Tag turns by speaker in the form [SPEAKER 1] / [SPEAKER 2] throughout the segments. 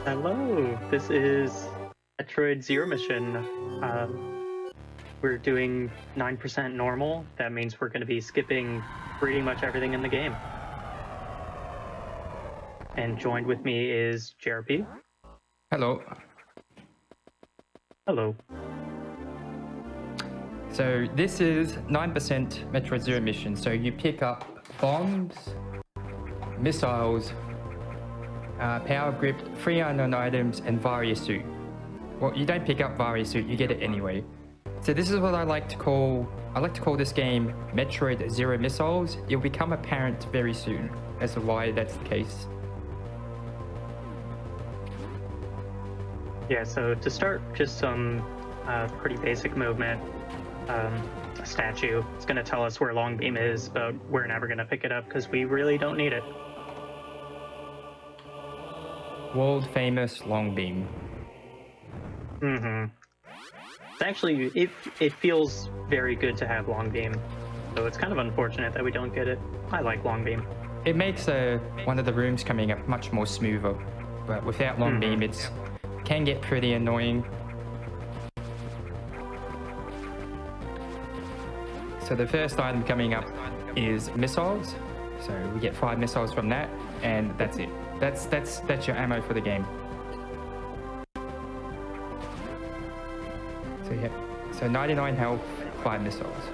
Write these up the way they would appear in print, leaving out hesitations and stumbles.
[SPEAKER 1] Hello, this is Metroid Zero mission. We're doing 9% normal. That means we're going to be skipping pretty much everything in the game. And joined with me is JRP.
[SPEAKER 2] Hello.
[SPEAKER 1] Hello.
[SPEAKER 2] So this is 9% Metroid Zero mission. So you pick up bombs, missiles, power grip, 3 unknown items, and Varia suit. Well, you don't pick up Varia suit, you get it anyway. So this is what I like to call this game Metroid Zero Missiles. It'll become apparent very soon as to why that's the case.
[SPEAKER 1] Yeah, so to start, just some pretty basic movement. A statue. It's going to tell us where long beam is, but we're never going to pick it up because we really don't need it.
[SPEAKER 2] World famous long beam.
[SPEAKER 1] It's actually, it feels very good to have long beam, so it's kind of unfortunate that we don't get it. I like long beam.
[SPEAKER 2] It makes one of the rooms coming up much more smoother, but without long beam, it can get pretty annoying. So the first item coming up is missiles. So we get 5 missiles from that, and that's it. That's your ammo for the game. So yeah, so 99 health, 5 missiles.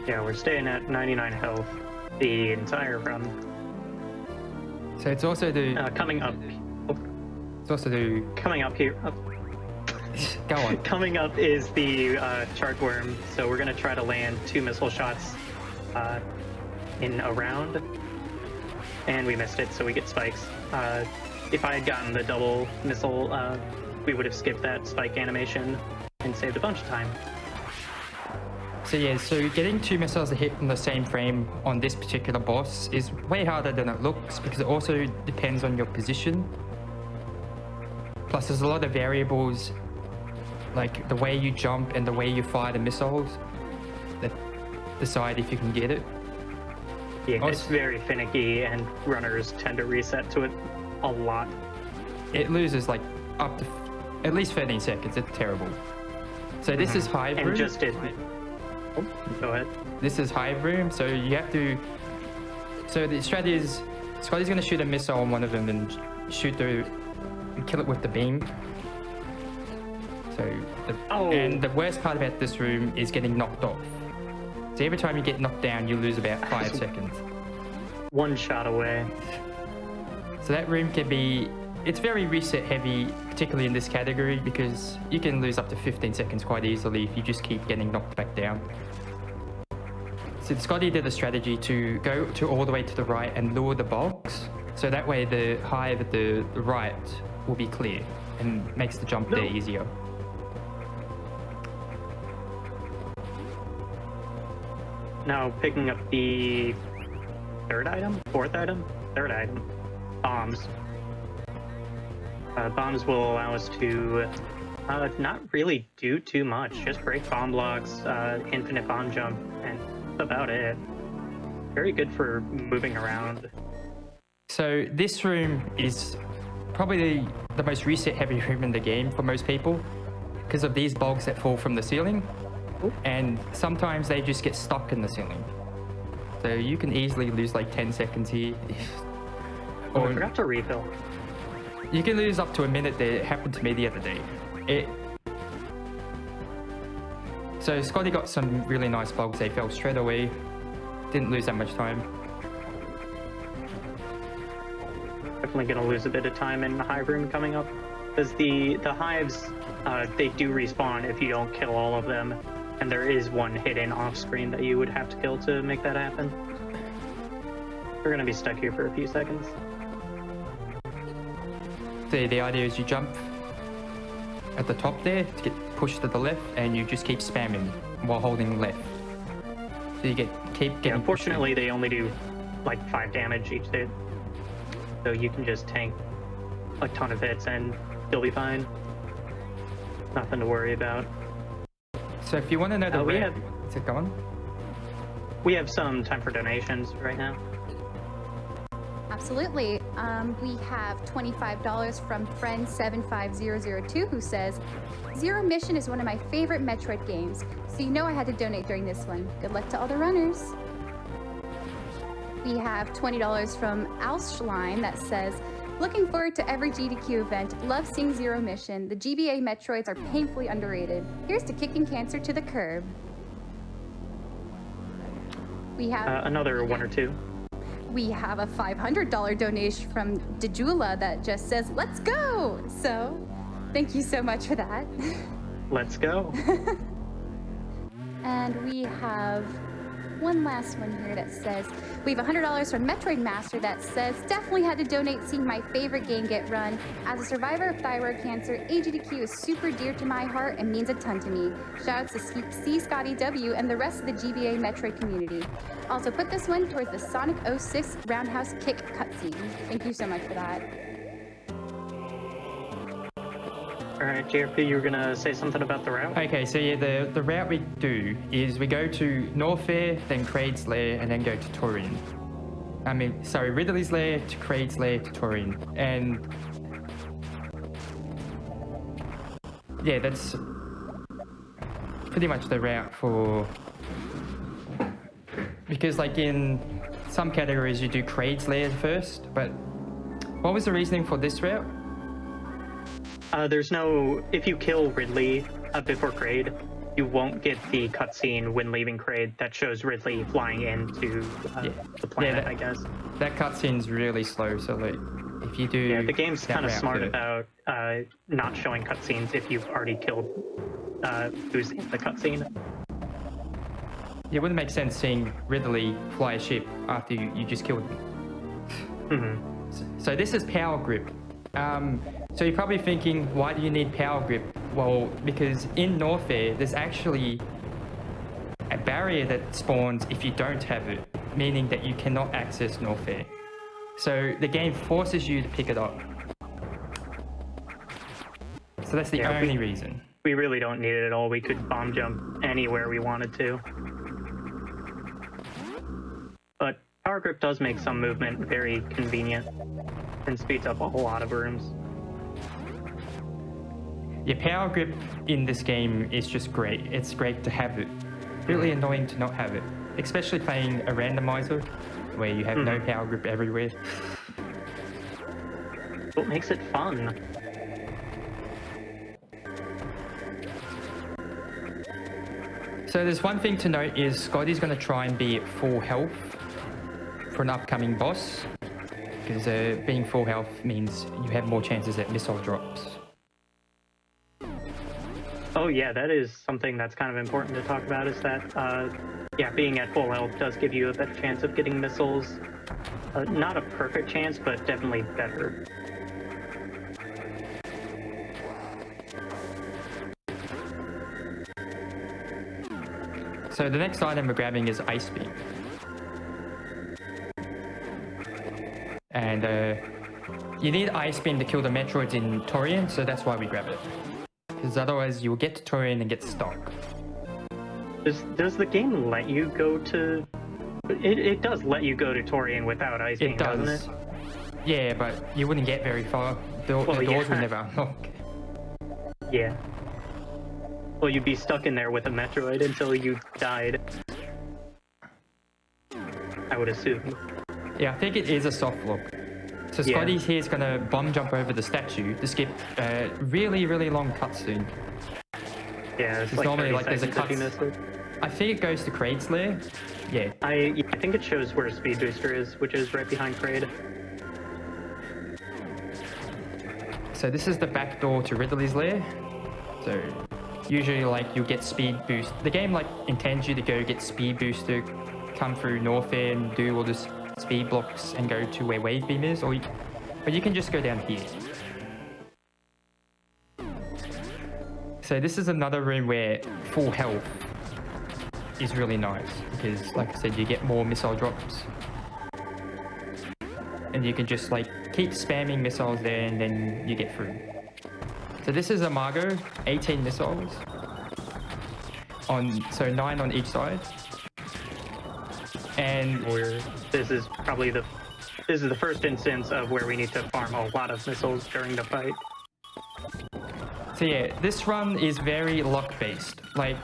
[SPEAKER 1] Yeah, we're staying at 99 health the entire run.
[SPEAKER 2] So it's also the
[SPEAKER 1] coming up.
[SPEAKER 2] It's also the
[SPEAKER 1] coming up here.
[SPEAKER 2] Go on.
[SPEAKER 1] Coming up is the charge worm. So we're gonna try to land 2 missile shots in a round. And we missed it, so we get spikes. If I had gotten the double missile, we would have skipped that spike animation and saved a bunch of time.
[SPEAKER 2] So yeah, so getting 2 missiles to hit in the same frame on this particular boss is way harder than it looks because it also depends on your position. Plus there's a lot of variables like the way you jump and the way you fire the missiles that decide if you can get it.
[SPEAKER 1] Yeah, it's very finicky, and runners tend to reset to it a lot.
[SPEAKER 2] It loses like up to at least 13 seconds. It's terrible. So this is high room.
[SPEAKER 1] And just go ahead.
[SPEAKER 2] This is high room, so you have to. So the strategy is Scotty's going to shoot a missile on one of them and kill it with the beam. So and the worst part about this room is getting knocked off. So every time you get knocked down, you lose about 5 seconds.
[SPEAKER 1] One shot away.
[SPEAKER 2] So that room can be, it's very reset heavy, particularly in this category, because you can lose up to 15 seconds quite easily if you just keep getting knocked back down. So Scotty did a strategy to go all the way to the right and lure the box. So that way the hive at the right will be clear and makes the jump there easier.
[SPEAKER 1] Now picking up the third item, bombs. Bombs will allow us to not really do too much, just break bomb blocks, infinite bomb jump, and that's about it. Very good for moving around.
[SPEAKER 2] So this room is probably the most reset heavy room in the game for most people because of these bugs that fall from the ceiling. And sometimes they just get stuck in the ceiling. So you can easily lose like 10 seconds here.
[SPEAKER 1] I forgot to refill.
[SPEAKER 2] You can lose up to a minute there. It happened to me the other day. So Scotty got some really nice bugs. They fell straight away. Didn't lose that much time.
[SPEAKER 1] Definitely going to lose a bit of time in the hive room coming up. Because the hives, they do respawn if you don't kill all of them. And there is one hidden off screen that you would have to kill to make that happen. We're going to be stuck here for a few seconds.
[SPEAKER 2] So the idea is you jump at the top there to get pushed to the left, and you just keep spamming while holding left. So you keep getting.
[SPEAKER 1] Yeah, unfortunately, they only do like 5 damage each hit. So you can just tank a ton of hits and you'll be fine. Nothing to worry about.
[SPEAKER 2] So if you want to know the is it gone?
[SPEAKER 1] We have some time for donations right now.
[SPEAKER 3] Absolutely. We have $25 from friend 75002 who says, Zero Mission is one of my favorite Metroid games, so you know I had to donate during this one. Good luck to all the runners. We have $20 from Alschlein that says, looking forward to every GDQ event. Love seeing Zero Mission. The GBA Metroids are painfully underrated. Here's to kicking cancer to the curb. We have
[SPEAKER 1] another one or two.
[SPEAKER 3] We have a $500 donation from Dejula that just says, let's go. So thank you so much for that.
[SPEAKER 1] Let's go.
[SPEAKER 3] And we have one last one here that says, we have $100 from Metroid Master that says, definitely had to donate seeing my favorite game get run. As a survivor of thyroid cancer, AGDQ is super dear to my heart and means a ton to me. Shoutouts to CScottyW and the rest of the GBA Metroid community. Also put this one towards the Sonic 06 Roundhouse Kick cutscene. Thank you so much for that.
[SPEAKER 1] All right, JRP, you were gonna say something about the route?
[SPEAKER 2] Okay, so yeah, the route we do is we go to Norfair, then Kraid's Lair, and then go to Torin. Ridley's Lair to Kraid's Lair to Torin. And yeah, that's pretty much the route for... Because like in some categories you do Kraid's Lair first, but what was the reasoning for this route?
[SPEAKER 1] There's no... If you kill Ridley before Kraid, you won't get the cutscene when leaving Kraid that shows Ridley flying into the planet, I guess.
[SPEAKER 2] That cutscene's really slow, so like, if you do...
[SPEAKER 1] Yeah, the game's kind of smart
[SPEAKER 2] there.
[SPEAKER 1] about not showing cutscenes if you've already killed who's in the cutscene.
[SPEAKER 2] It wouldn't make sense seeing Ridley fly a ship after you just killed him.
[SPEAKER 1] Mm-hmm.
[SPEAKER 2] So this is Power Grip. So you're probably thinking, why do you need Power Grip? Well, because in Norfair, there's actually a barrier that spawns if you don't have it, meaning that you cannot access Norfair. So the game forces you to pick it up. So that's the only reason.
[SPEAKER 1] We really don't need it at all. We could bomb jump anywhere we wanted to. But Power Grip does make some movement very convenient and speeds up a whole lot of rooms.
[SPEAKER 2] Yeah, Power Grip in this game is just great. It's great to have it. Really annoying to not have it. Especially playing a randomizer where you have no Power Grip everywhere.
[SPEAKER 1] What makes it fun?
[SPEAKER 2] So there's one thing to note is Scotty's going to try and be at full health for an upcoming boss. Because being full health means you have more chances at missile drops.
[SPEAKER 1] Oh yeah, that is something that's kind of important to talk about, is that, being at full health does give you a better chance of getting missiles. Not a perfect chance, but definitely better.
[SPEAKER 2] So the next item we're grabbing is Ice Beam. And you need Ice Beam to kill the Metroids in Torian, so that's why we grab it. Because otherwise you'll get to Torian and get stuck.
[SPEAKER 1] Does the game let you go to... It does let you go to Torian without Ice Beam, doesn't it?
[SPEAKER 2] Yeah, but you wouldn't get very far. The doors would never unlock.
[SPEAKER 1] Yeah. Well, you'd be stuck in there with a Metroid until you died. I would assume.
[SPEAKER 2] Yeah, I think it is a soft lock. So Scotty here is going to bomb jump over the statue to skip a really, really long cutscene.
[SPEAKER 1] Yeah, it's like
[SPEAKER 2] normally like there's a cut.
[SPEAKER 1] It.
[SPEAKER 2] I think it goes to Kraid's Lair. Yeah.
[SPEAKER 1] I think it shows where Speed Booster is, which is right behind Kraid.
[SPEAKER 2] So this is the back door to Ridley's Lair. So usually like you get speed boost. The game like intends you to go get speed booster, come through Norfair and do all this speed blocks and go to where Wave Beam is, but you can just go down here. So this is another room where full health is really nice because, like I said, you get more missile drops. And you can just like keep spamming missiles there and then you get through. So this is a Margot, 18 missiles. So 9 on each side. And
[SPEAKER 1] this is probably the this is the first instance of where we need to farm a lot of missiles during the fight.
[SPEAKER 2] So yeah, this run is very luck-based. Like,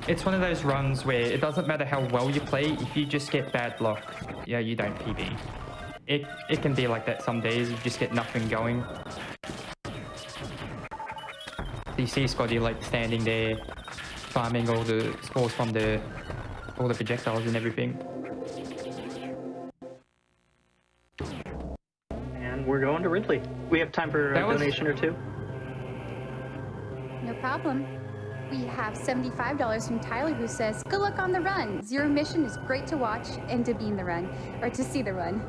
[SPEAKER 2] it's one of those runs where it doesn't matter how well you play, if you just get bad luck, yeah, you don't PB. It can be like that some days, you just get nothing going. You see Scotty like standing there, farming all the scores from all the projectiles and everything.
[SPEAKER 1] And we're going to Ridley. We have time for a donation or two.
[SPEAKER 3] No problem. We have $75 from Tyler, who says, "Good luck on the run. Zero mission is great to watch and to be in the run, or to see the run.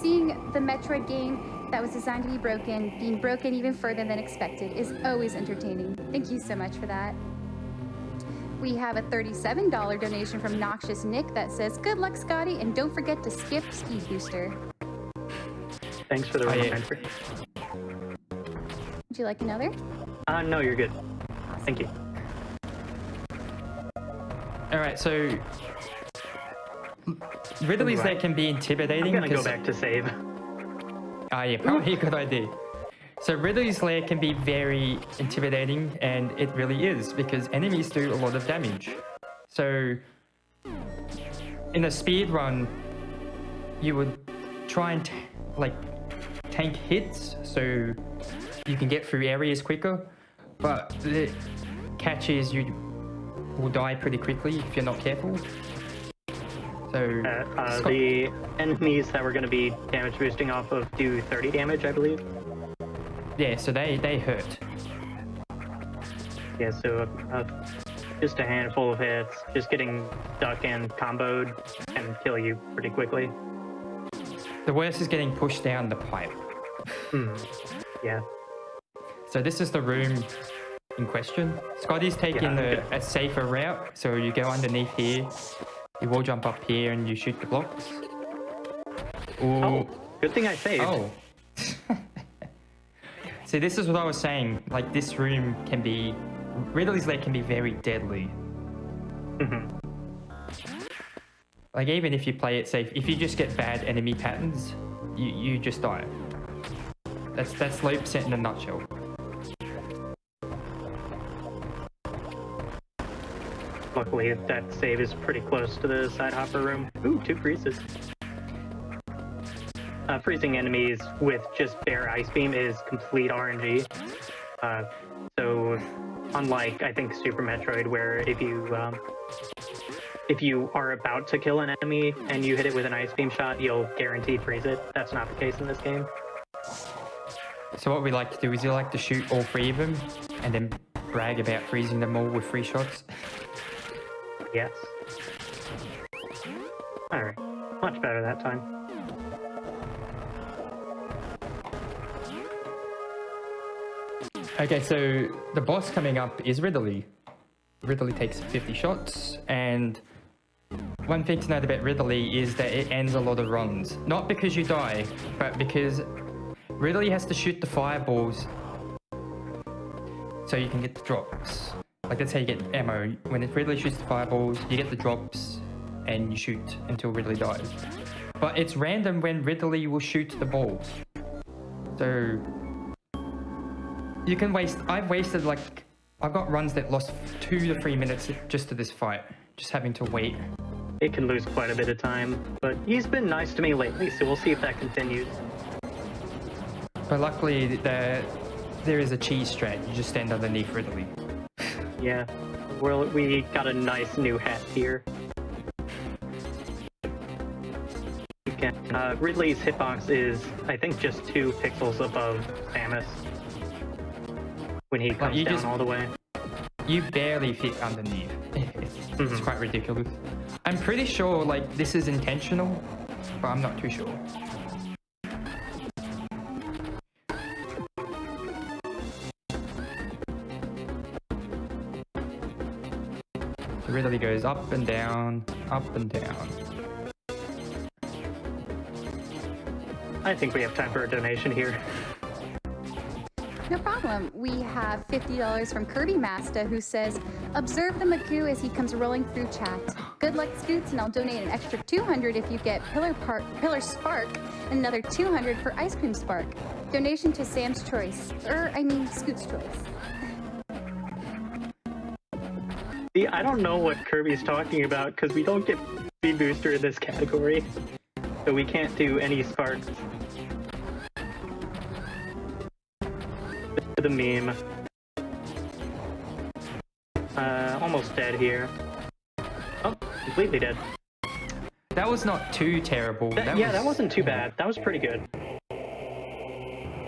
[SPEAKER 3] Seeing the Metroid game that was designed to be broken, being broken even further than expected, is always entertaining. Thank you so much for that." We have a $37 donation from Noxious Nick that says, "Good luck, Scotty, and don't forget to skip Speed Booster."
[SPEAKER 1] Thanks for the reminder.
[SPEAKER 3] Would you like another?
[SPEAKER 1] No, you're good.
[SPEAKER 3] Awesome.
[SPEAKER 1] Thank you.
[SPEAKER 2] All right, so Ridley's there can be intimidating.
[SPEAKER 1] I'm gonna go back to save.
[SPEAKER 2] Yeah, probably a good idea. So Ridley's Lair can be very intimidating, and it really is, because enemies do a lot of damage. So in a speed run, you would try and tank hits so you can get through areas quicker, but the catch is you will die pretty quickly if you're not careful. So
[SPEAKER 1] the enemies that we're going to be damage boosting off of do 30 damage, I believe.
[SPEAKER 2] Yeah, so they hurt.
[SPEAKER 1] Yeah, so just a handful of hits, just getting stuck and comboed can kill you pretty quickly.
[SPEAKER 2] The worst is getting pushed down the pipe.
[SPEAKER 1] Yeah.
[SPEAKER 2] So this is the room in question. Scotty's taking a safer route, so you go underneath here, you wall jump up here, and you shoot the blocks. Ooh.
[SPEAKER 1] Oh, good thing I saved.
[SPEAKER 2] Oh. See, this is what I was saying. Like, this room can be... Ridley's Lair can be very deadly. Like, even if you play it safe, if you just get bad enemy patterns, you just die. That's Loop set in a nutshell.
[SPEAKER 1] Luckily, that save is pretty close to the side hopper room. Ooh, 2 freezes. Freezing enemies with just bare ice beam is complete RNG. So unlike, I think, Super Metroid, where if you are about to kill an enemy and you hit it with an ice beam shot, you'll guaranteed freeze it. That's not the case in this game.
[SPEAKER 2] So what we like to do is you like to shoot all 3 of them and then brag about freezing them all with 3 shots.
[SPEAKER 1] Yes. Alright. Much better that time.
[SPEAKER 2] Okay, so the boss coming up is Ridley. Ridley takes 50 shots, and one thing to note about Ridley is that it ends a lot of runs. Not because you die, but because Ridley has to shoot the fireballs so you can get the drops. Like, that's how you get ammo. When Ridley shoots the fireballs, you get the drops, and you shoot until Ridley dies. But it's random when Ridley will shoot the balls. So you can waste... I've got runs that lost 2 to 3 minutes just to this fight, just having to wait.
[SPEAKER 1] It can lose quite a bit of time, but he's been nice to me lately, so we'll see if that continues.
[SPEAKER 2] But luckily, there is a cheese strat. You just stand underneath Ridley.
[SPEAKER 1] Yeah, we got a nice new hat here. Ridley's hitbox is, I think, just 2 pixels above Samus when he comes down all the way.
[SPEAKER 2] You barely fit underneath. It's quite ridiculous. I'm pretty sure, like, this is intentional, but I'm not too sure. It really goes up and down, up and down.
[SPEAKER 1] I think we have time for a donation here.
[SPEAKER 3] No problem. We have $50 from Kirby Masta, who says, observe the Maku as he comes rolling through chat. Good luck, Scoots, and I'll donate an extra $200 if you get Pillar Spark and another $200 for Ice Cream Spark. Donation to Sam's Choice. Scoot's Choice.
[SPEAKER 1] See, I don't know what Kirby's talking about because we don't get Speed Booster in this category. So we can't do any sparks. The meme. Almost dead here. Oh, completely dead.
[SPEAKER 2] That was not too terrible.
[SPEAKER 1] That wasn't too bad. That was pretty good.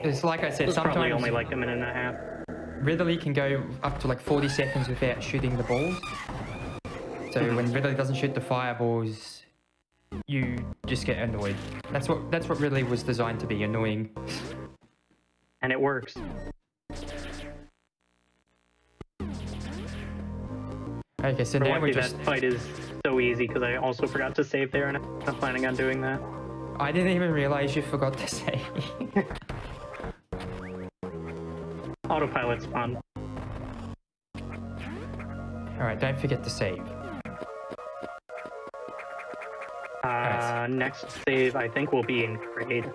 [SPEAKER 2] It's like I said,
[SPEAKER 1] it was
[SPEAKER 2] sometimes
[SPEAKER 1] probably only like a minute and a half.
[SPEAKER 2] Ridley can go up to like 40 seconds without shooting the balls. So when Ridley doesn't shoot the fireballs, you just get annoyed. That's what Ridley was designed to be, annoying.
[SPEAKER 1] And it works.
[SPEAKER 2] Okay, so now we're just...
[SPEAKER 1] That fight is so easy because I also forgot to save there and I'm not planning on doing that.
[SPEAKER 2] I didn't even realize you forgot to save.
[SPEAKER 1] Autopilot's fun.
[SPEAKER 2] Alright, don't forget to save.
[SPEAKER 1] Next save I think will be in Kraid.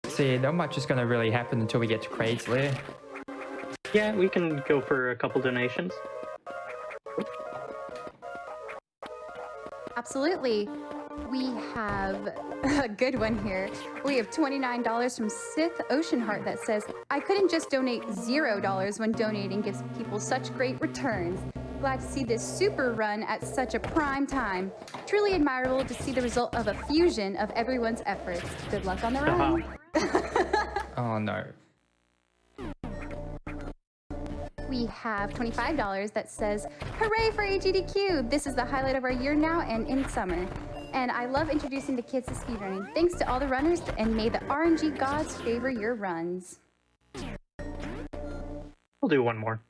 [SPEAKER 2] See, not much is going to really happen until we get to Kraid's lair.
[SPEAKER 1] Yeah, we can go for a couple donations.
[SPEAKER 3] Absolutely. We have a good one here. We have $29 from Sith Oceanheart that says, I couldn't just donate $0 when donating gives people such great returns. Glad to see this super run at such a prime time. Truly admirable to see the result of a fusion of everyone's efforts. Good luck on the run.
[SPEAKER 2] Oh no.
[SPEAKER 3] We have $25 that says, hooray for AGDQ! This is the highlight of our year now and in summer. And I love introducing the kids to speedrunning. Thanks to all the runners, and may the RNG gods favor your runs.
[SPEAKER 1] We'll do one more.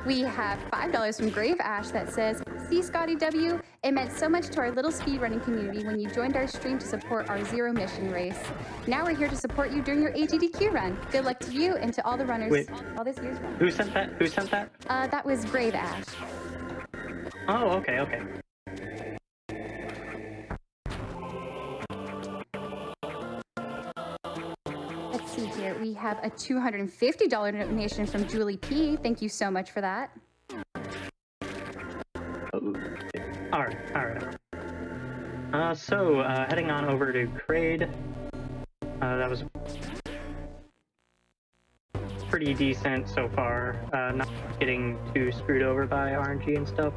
[SPEAKER 3] We have $5 from Grave Ash that says, CScottyW, it meant so much to our little speedrunning community when you joined our stream to support our zero mission race. Now we're here to support you during your AGDQ run. Good luck to you and to all the runners all this year's run.
[SPEAKER 1] Who sent that? Who sent that?
[SPEAKER 3] That was Grave Ash.
[SPEAKER 1] Oh, okay.
[SPEAKER 3] Let's see here. We have a $250 donation from Julie P. Thank you so much for that.
[SPEAKER 1] All right. So heading on over to Kraid. That was pretty decent so far. Not getting too screwed over by RNG and stuff.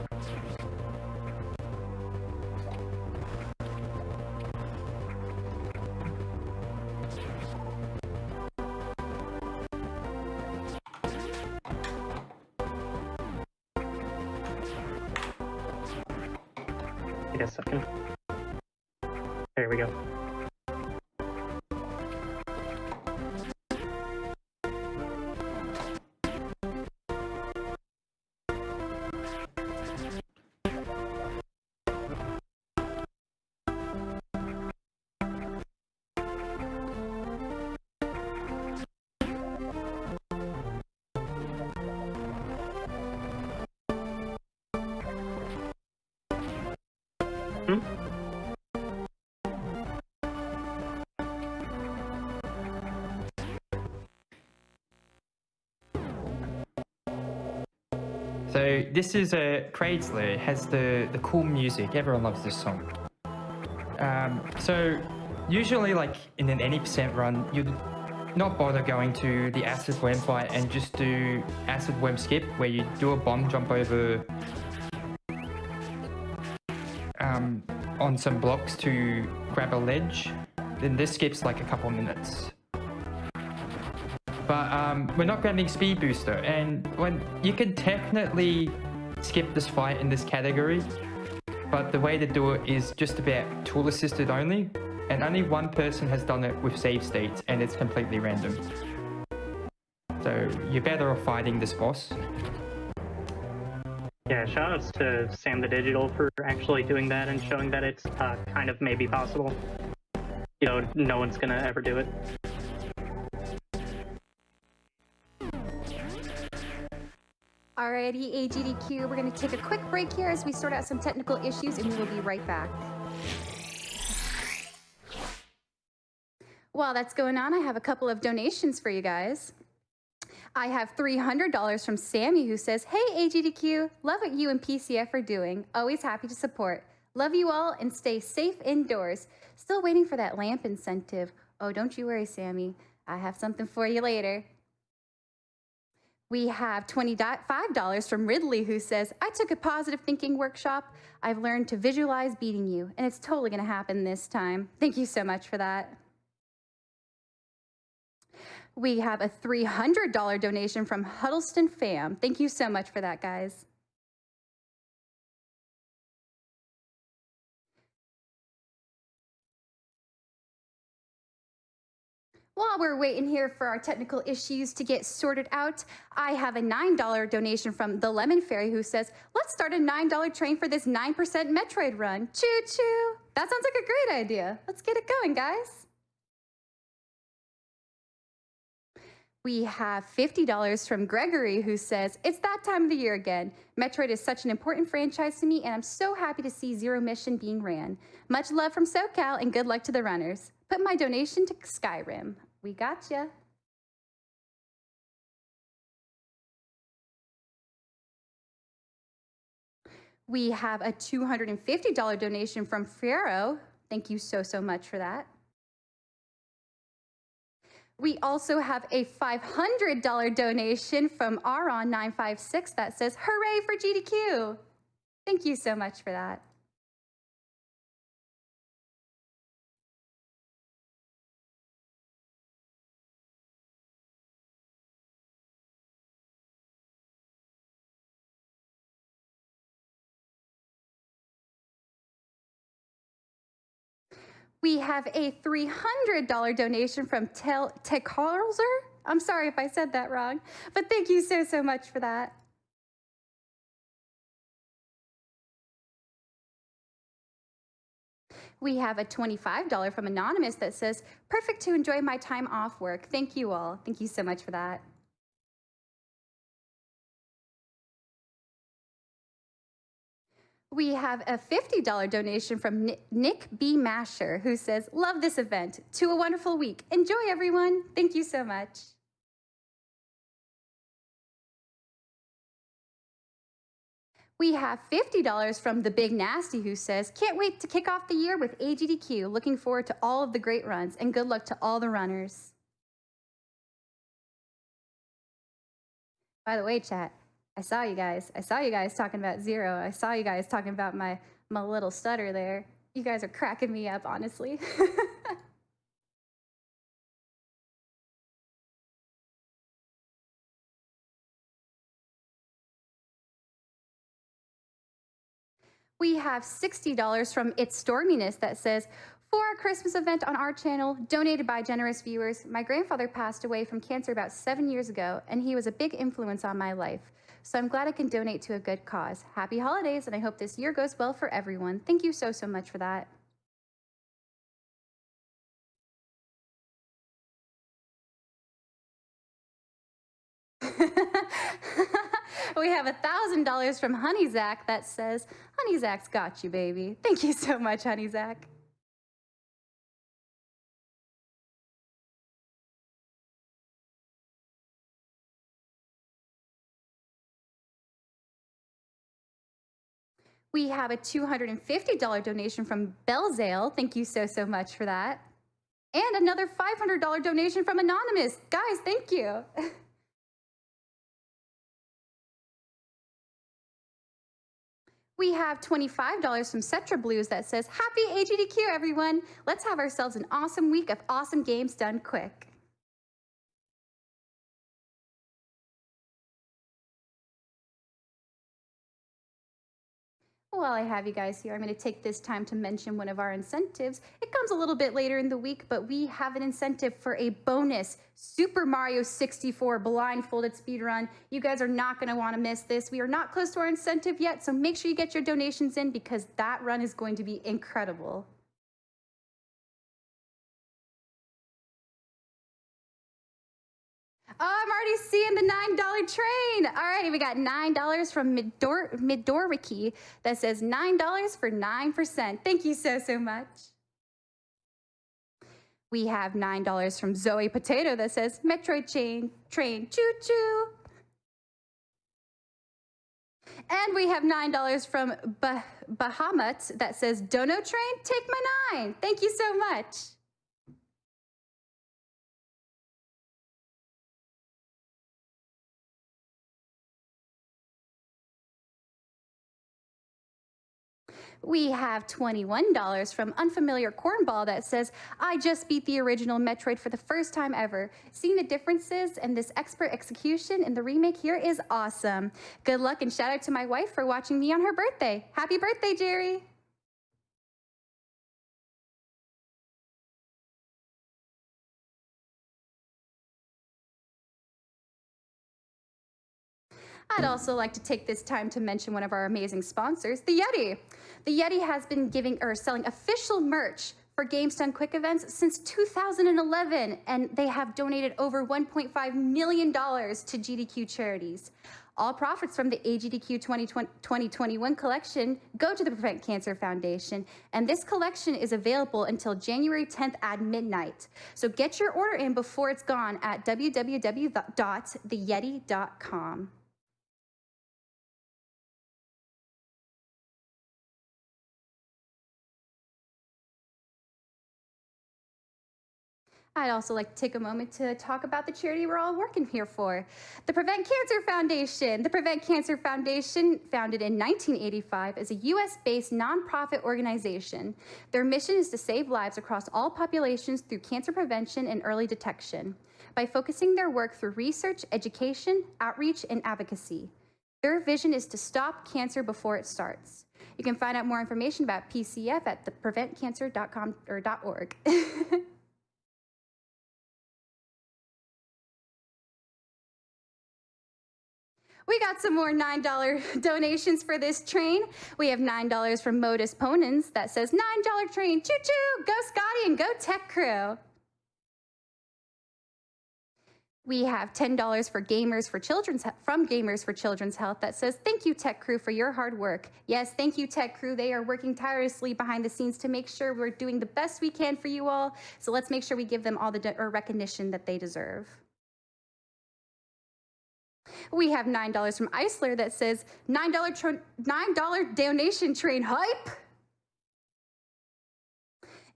[SPEAKER 1] Wait a second. There we go.
[SPEAKER 2] So this is a Kraid's Lair. It has the cool music. Everyone loves this song. So usually, like in an any percent run, you'd not bother going to the acid worm fight and just do acid worm skip, where you do a bomb jump over on some blocks to grab a ledge. Then this skips like a couple minutes. But we're not grabbing speed booster, and when you can technically skip this fight in this category, but the way to do it is just about tool assisted only, and only one person has done it with save states, and it's completely random. So you're better off fighting this boss.
[SPEAKER 1] Yeah, shoutouts to Sam the Digital for actually doing that and showing that it's kind of maybe possible. you know, no one's gonna ever do it.
[SPEAKER 3] Alrighty, AGDQ, we're going to take a quick break here as we sort out some technical issues, and we will be right back. While that's going on, I have a couple of donations for you guys. I have $300 from Sammy, who says, "Hey AGDQ, love what you and PCF are doing. Always happy to support. Love you all and stay safe indoors. Still waiting for that lamp incentive. Oh, don't you worry, Sammy. I have something for you later." We have $25 from Ridley, who says, "I took a positive thinking workshop. I've learned to visualize beating you, and it's totally going to happen this time." Thank you so much for that. We have a $300 donation from Huddleston Fam. Thank you so much for that, guys. While we're waiting here for our technical issues to get sorted out, I have a $9 donation from the Lemon Fairy, who says, "Let's start a $9 train for this 9% Metroid run. Choo choo." That sounds like a great idea. Let's get it going, guys. We have $50 from Gregory, who says, "It's that time of the year again. Metroid is such an important franchise to me, and I'm so happy to see Zero Mission being ran. Much love from SoCal, and good luck to the runners. Put my donation to Skyrim." We gotcha. We have a $250 donation from Fiero. Thank you so much for that. We also have a $500 donation from Aron956 that says, "Hooray for GDQ." Thank you so much for that. We have a $300 donation from Tekarlzer. I'm sorry if I said that wrong, but thank you so much for that. We have a $25 from Anonymous that says, "Perfect to enjoy my time off work. Thank you all." Thank you so much for that. We have a $50 donation from Nick B. Masher, who says, "Love this event. To a wonderful week. Enjoy, everyone." Thank you so much. We have $50 from the Big Nasty, who says, "Can't wait to kick off the year with AGDQ. Looking forward to all of the great runs, and good luck to all the runners." By the way, chat, I saw you guys. I saw you guys talking about Zero. I saw you guys talking about my little stutter there. You guys are cracking me up, honestly. We have $60 from It's Storminess that says, "For our Christmas event on our channel, donated by generous viewers, my grandfather passed away from cancer about 7 years ago, and he was a big influence on my life. So I'm glad I can donate to a good cause. Happy holidays, and I hope this year goes well for everyone." Thank you so much for that. We have $1,000 from Honey Zach that says, "Honey Zach's got you, baby." Thank you so much, Honey Zach. We have a $250 donation from Belzale. Thank you so much for that. And another $500 donation from Anonymous. Guys, thank you. We have $25 from Cetra Blues that says, "Happy AGDQ, everyone. Let's have ourselves an awesome week of awesome games done quick." While I have you guys here, I'm going to take this time to mention one of our incentives. It comes a little bit later in the week, but we have an incentive for a bonus Super Mario 64 blindfolded speedrun. You guys are not going to want to miss this. We are not close to our incentive yet, so make sure you get your donations in because that run is going to be incredible. Oh, I'm already seeing the $9 train. All righty, we got $9 from Midoriki that says $9 for 9%. Thank you so much. We have $9 from Zoe Potato that says Metroid train choo-choo. And we have $9 from Bahamut that says Dono train, take my 9. Thank you so much. We have $21 from Unfamiliar Cornball that says, I just beat the original Metroid for the first time ever. Seeing the differences and this expert execution in the remake here is awesome. Good luck and shout out to my wife for watching me on her birthday. Happy birthday, Jerry. I'd also like to take this time to mention one of our amazing sponsors, the Yeti. The Yeti has been selling official merch for Games Done Quick events since 2011, and they have donated over $1.5 million to GDQ charities. All profits from the AGDQ 2021 collection go to the Prevent Cancer Foundation, and this collection is available until January 10th at midnight. So get your order in before it's gone at www.theyeti.com. I'd also like to take a moment to talk about the charity we're all working here for, the Prevent Cancer Foundation. The Prevent Cancer Foundation, founded in 1985, is a US-based nonprofit organization. Their mission is to save lives across all populations through cancer prevention and early detection by focusing their work through research, education, outreach, and advocacy. Their vision is to stop cancer before it starts. You can find out more information about PCF at thepreventcancer.com or .org. We got some more $9 donations for this train. We have $9 from Modus Ponens that says $9 train, choo-choo, go Scotty and go Tech Crew. We have $10 for Gamers for Children's from Gamers for Children's Health that says, thank you, Tech Crew, for your hard work. Yes, thank you, Tech Crew. They are working tirelessly behind the scenes to make sure we're doing the best we can for you all. So let's make sure we give them all the recognition that they deserve. We have $9 from Eisler that says, $9 donation train hype.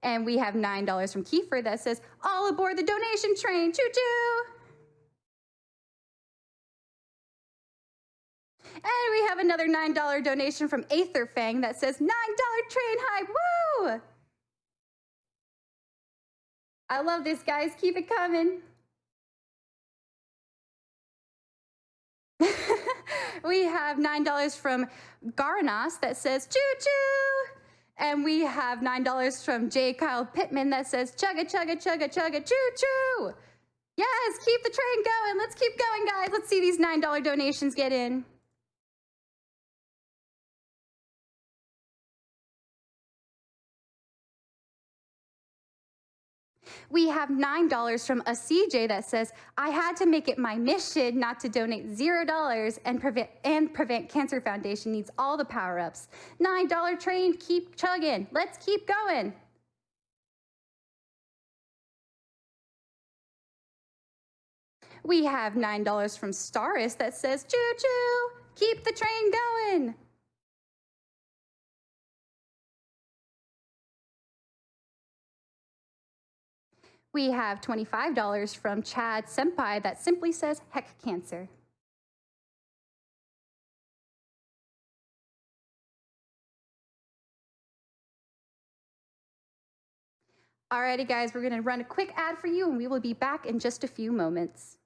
[SPEAKER 3] And we have $9 from Kiefer that says, all aboard the donation train, choo-choo. And we have another $9 donation from Aetherfang that says, $9 train hype, woo! I love this, guys, keep it coming. We have $9 from Garanos that says, choo-choo! And we have $9 from J. Kyle Pittman that says, chugga, chugga, chugga, chugga, choo-choo! Yes, keep the train going. Let's keep going, guys. Let's see these $9 donations get in. We have $9 from a CJ that says, I had to make it my mission not to donate $0 and Prevent Cancer Foundation needs all the power-ups. $9 train, keep chugging. Let's keep going. We have $9 from Staris that says, choo-choo, keep the train going. We have $25 from Chad Senpai that simply says, heck cancer. Alrighty, guys, we're gonna run a quick ad for you and we will be back in just a few moments.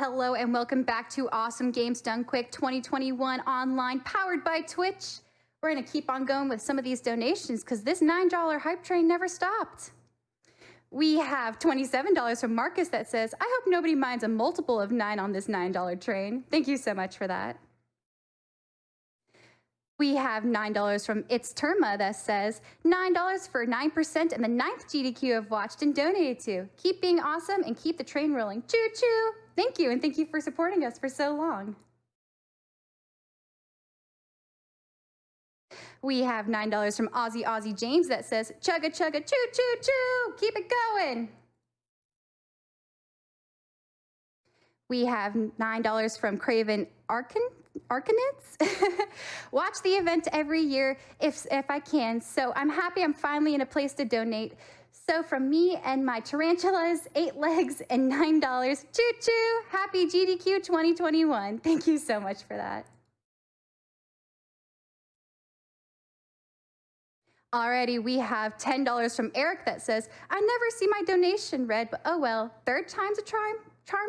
[SPEAKER 3] Hello and welcome back to Awesome Games Done Quick 2021 online, powered by Twitch. We're going to keep on going with some of these donations because this $9 hype train never stopped. We have $27 from Marcus that says, I hope nobody minds a multiple of 9 on this $9 train. Thank you so much for that. We have $9 from It's Terma that says, $9 for 9% and the 9th GDQ I've watched and donated to. Keep being awesome and keep the train rolling. Choo choo! Thank you, and thank you for supporting us for so long. We have $9 from Aussie James that says, chugga chugga choo choo choo! Keep it going! We have $9 from Craven Arcanitz. Watch the event every year if I can, so I'm happy I'm finally in a place to donate. So from me and my tarantulas, 8 legs, and $9, choo choo! Happy GDQ 2021. Thank you so much for that. Alrighty, we have $10 from Eric that says, I never see my donation read, but oh well, 3rd time's a charm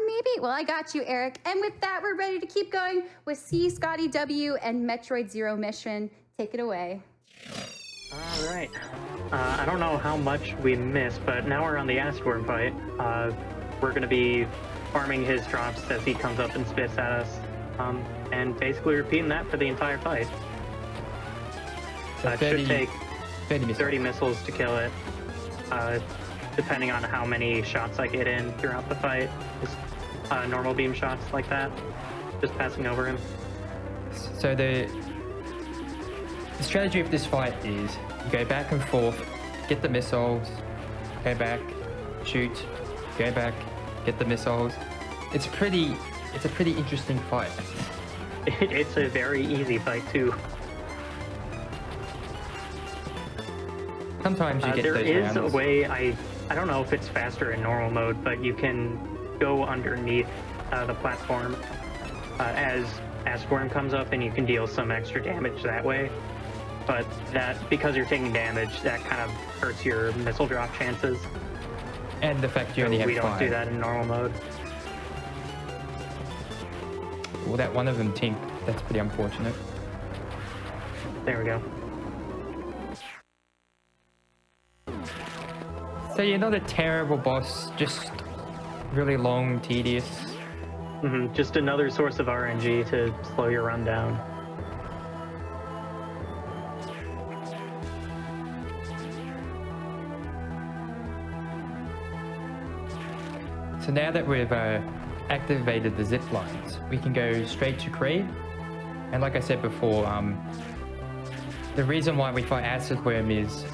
[SPEAKER 3] maybe? Well, I got you, Eric. And with that, we're ready to keep going with CScottyW and Metroid Zero Mission. Take it away.
[SPEAKER 1] All right. I don't know how much we missed, but now we're on the Astorm fight. We're going to be farming his drops as he comes up and spits at us, and basically repeating that for the entire fight.
[SPEAKER 2] So
[SPEAKER 1] It should take 30 missiles to kill it, depending on how many shots I get in throughout the fight. Just normal beam shots like that, just passing over him.
[SPEAKER 2] So the strategy of this fight is you go back and forth, get the missiles, go back, shoot, go back, get the missiles. It's a pretty interesting fight.
[SPEAKER 1] It's a very easy fight too.
[SPEAKER 2] Sometimes you get
[SPEAKER 1] there
[SPEAKER 2] those
[SPEAKER 1] is
[SPEAKER 2] rounds.
[SPEAKER 1] a way, I don't know if it's faster in normal mode, but you can go underneath the platform as Astorm comes up, and you can deal some extra damage that way. But that, because you're taking damage, that kind of hurts your missile drop chances.
[SPEAKER 2] And the fact you
[SPEAKER 1] So
[SPEAKER 2] only have
[SPEAKER 1] we don't
[SPEAKER 2] 5.
[SPEAKER 1] do that in normal mode.
[SPEAKER 2] Well, that one of them tinked. That's pretty unfortunate.
[SPEAKER 1] There we go.
[SPEAKER 2] So you're not a terrible boss, just really long, tedious.
[SPEAKER 1] Just another source of RNG to slow your run down.
[SPEAKER 2] So now that we've activated the zip lines, we can go straight to Creed. And like I said before, the reason why we fight Acid Worm is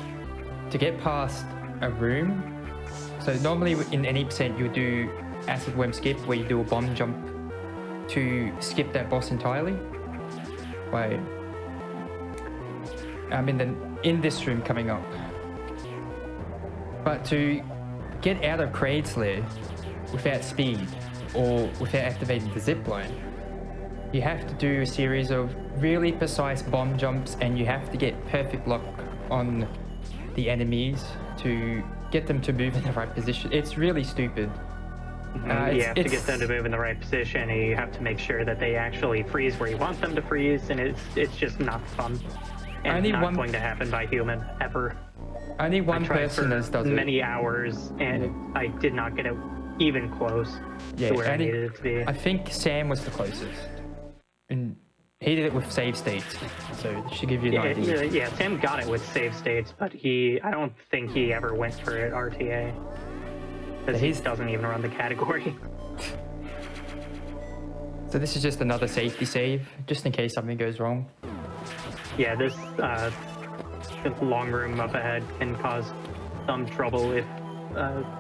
[SPEAKER 2] to get past a room. So normally in any percent you do Acid Worm skip, where you do a bomb jump to skip that boss entirely. By in this room coming up. But to get out of Creed's lair without speed or without activating the zip line, you have to do a series of really precise bomb jumps, and you have to get perfect lock on the enemies to get them to move in the right position. It's really stupid.
[SPEAKER 1] You have to get them to move in the right position, and you have to make sure that they actually freeze where you want them to freeze, and it's just not fun. And not going to happen by human, ever.
[SPEAKER 2] Only one person has done it.
[SPEAKER 1] Many hours, and I did not get it even close to where I needed it to be.
[SPEAKER 2] I think Sam was the closest. And he did it with save states, so it should give you an idea.
[SPEAKER 1] Yeah, Sam got it with save states, but I don't think he ever went for it RTA. Because he doesn't even run the category.
[SPEAKER 2] So this is just another safety save, just in case something goes wrong.
[SPEAKER 1] Yeah, this long room up ahead can cause some trouble if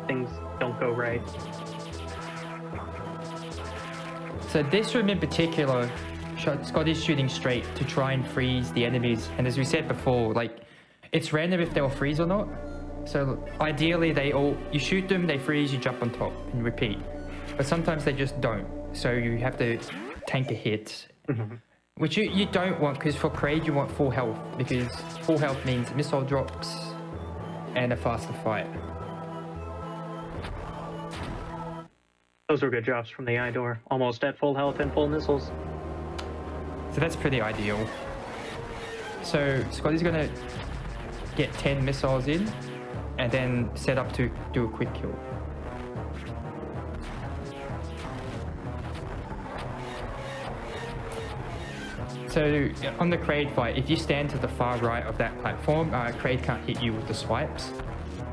[SPEAKER 1] things don't go right.
[SPEAKER 2] So this room in particular, Scotty's shooting straight to try and freeze the enemies. And as we said before, like, it's random if they'll freeze or not. So ideally you shoot them, they freeze, you jump on top and repeat. But sometimes they just don't. So you have to tank a hit. Which you don't want, because for Creed you want full health, because full health means missile drops and a faster fight.
[SPEAKER 1] Those were good drops from the eye door. Almost at full health and full missiles.
[SPEAKER 2] So that's pretty ideal. So Scotty's gonna get 10 missiles in and then set up to do a quick kill. So on the Kraid fight, if you stand to the far right of that platform, Kraid can't hit you with the swipes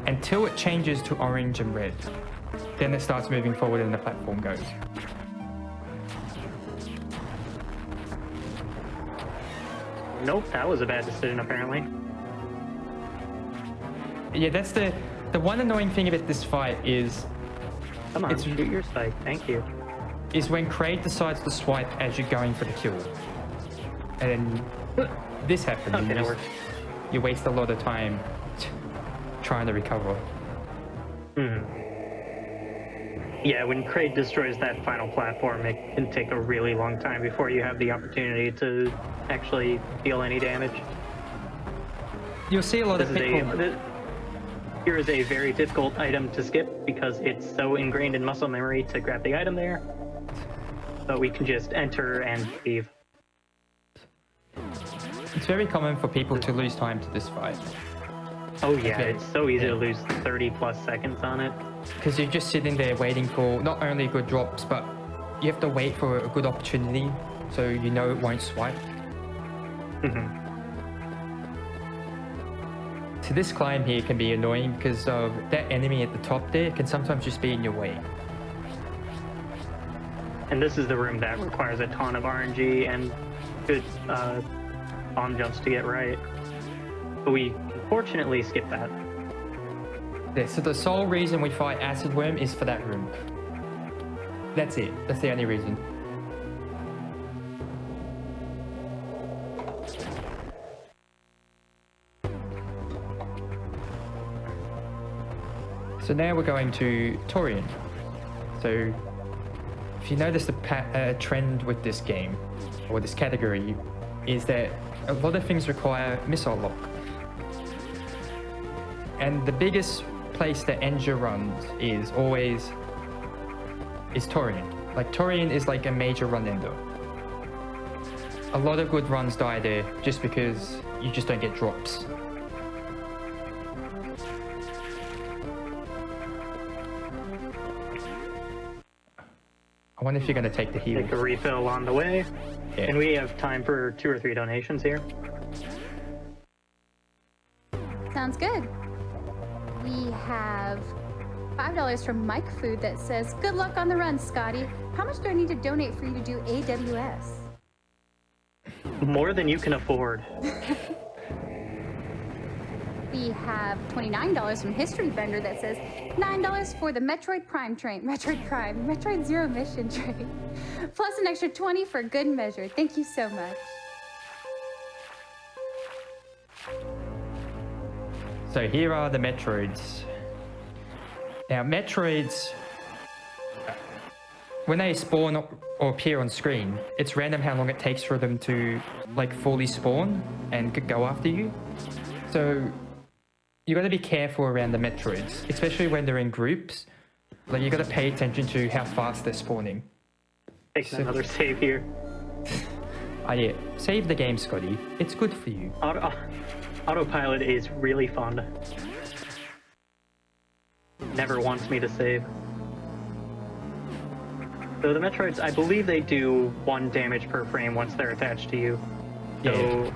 [SPEAKER 2] until it changes to orange and red. Then it starts moving forward and the platform goes.
[SPEAKER 1] Nope, that was a bad decision apparently.
[SPEAKER 2] Yeah, that's the one annoying thing about this fight is...
[SPEAKER 1] Come on, shoot your spike, thank you.
[SPEAKER 2] Is when Kraid decides to swipe as you're going for the kill. And then this happens.
[SPEAKER 1] Okay, that works.
[SPEAKER 2] You waste a lot of time trying to recover.
[SPEAKER 1] Yeah, when Kraid destroys that final platform, it can take a really long time before you have the opportunity to actually deal any damage.
[SPEAKER 2] You'll see a lot of people...
[SPEAKER 1] Here is a very difficult item to skip because it's so ingrained in muscle memory to grab the item there. But we can just enter and leave.
[SPEAKER 2] It's very common for people to lose time to this fight.
[SPEAKER 1] Oh yeah, it's so easy to lose 30 plus seconds on it.
[SPEAKER 2] Because you're just sitting there waiting for not only good drops, but you have to wait for a good opportunity so you know it won't swipe. So this climb here can be annoying because of that enemy at the top there can sometimes just be in your way.
[SPEAKER 1] And this is the room that requires a ton of RNG and good bomb jumps to get right. But we fortunately skip that.
[SPEAKER 2] Yeah, so the sole reason we fight Acid Worm is for that room. That's it. That's the only reason. So now we're going to Torian. So if you notice the trend with this game, or this category, is that a lot of things require missile lock. And the biggest place that Enja runs is always Torian. Like Torian is like a major run ender. A lot of good runs die there just because you just don't get drops. I wonder if you're going to take the heal.
[SPEAKER 1] Take a refill on the way.
[SPEAKER 2] Yeah.
[SPEAKER 1] And we have time for 2 or 3 donations here.
[SPEAKER 3] Sounds good. We have $5 from Mike Food that says, "Good luck on the run, Scotty. How much do I need to donate for you to do AWS?"
[SPEAKER 1] More than you can afford.
[SPEAKER 3] We have $29 from History Bender that says, $9 for the Metroid Zero Mission train, plus an extra 20 for good measure. Thank you so much.
[SPEAKER 2] So here are the Metroids. Now Metroids, when they spawn or appear on screen, it's random how long it takes for them to like fully spawn and go after you. So you got to be careful around the Metroids, especially when they're in groups. Like you got to pay attention to how fast they're spawning.
[SPEAKER 1] Taking another save here.
[SPEAKER 2] Yeah, save the game, Scotty. It's good for you.
[SPEAKER 1] Autopilot is really fun. Never wants me to save. So the Metroids, I believe they do 1 damage per frame once they're attached to you. So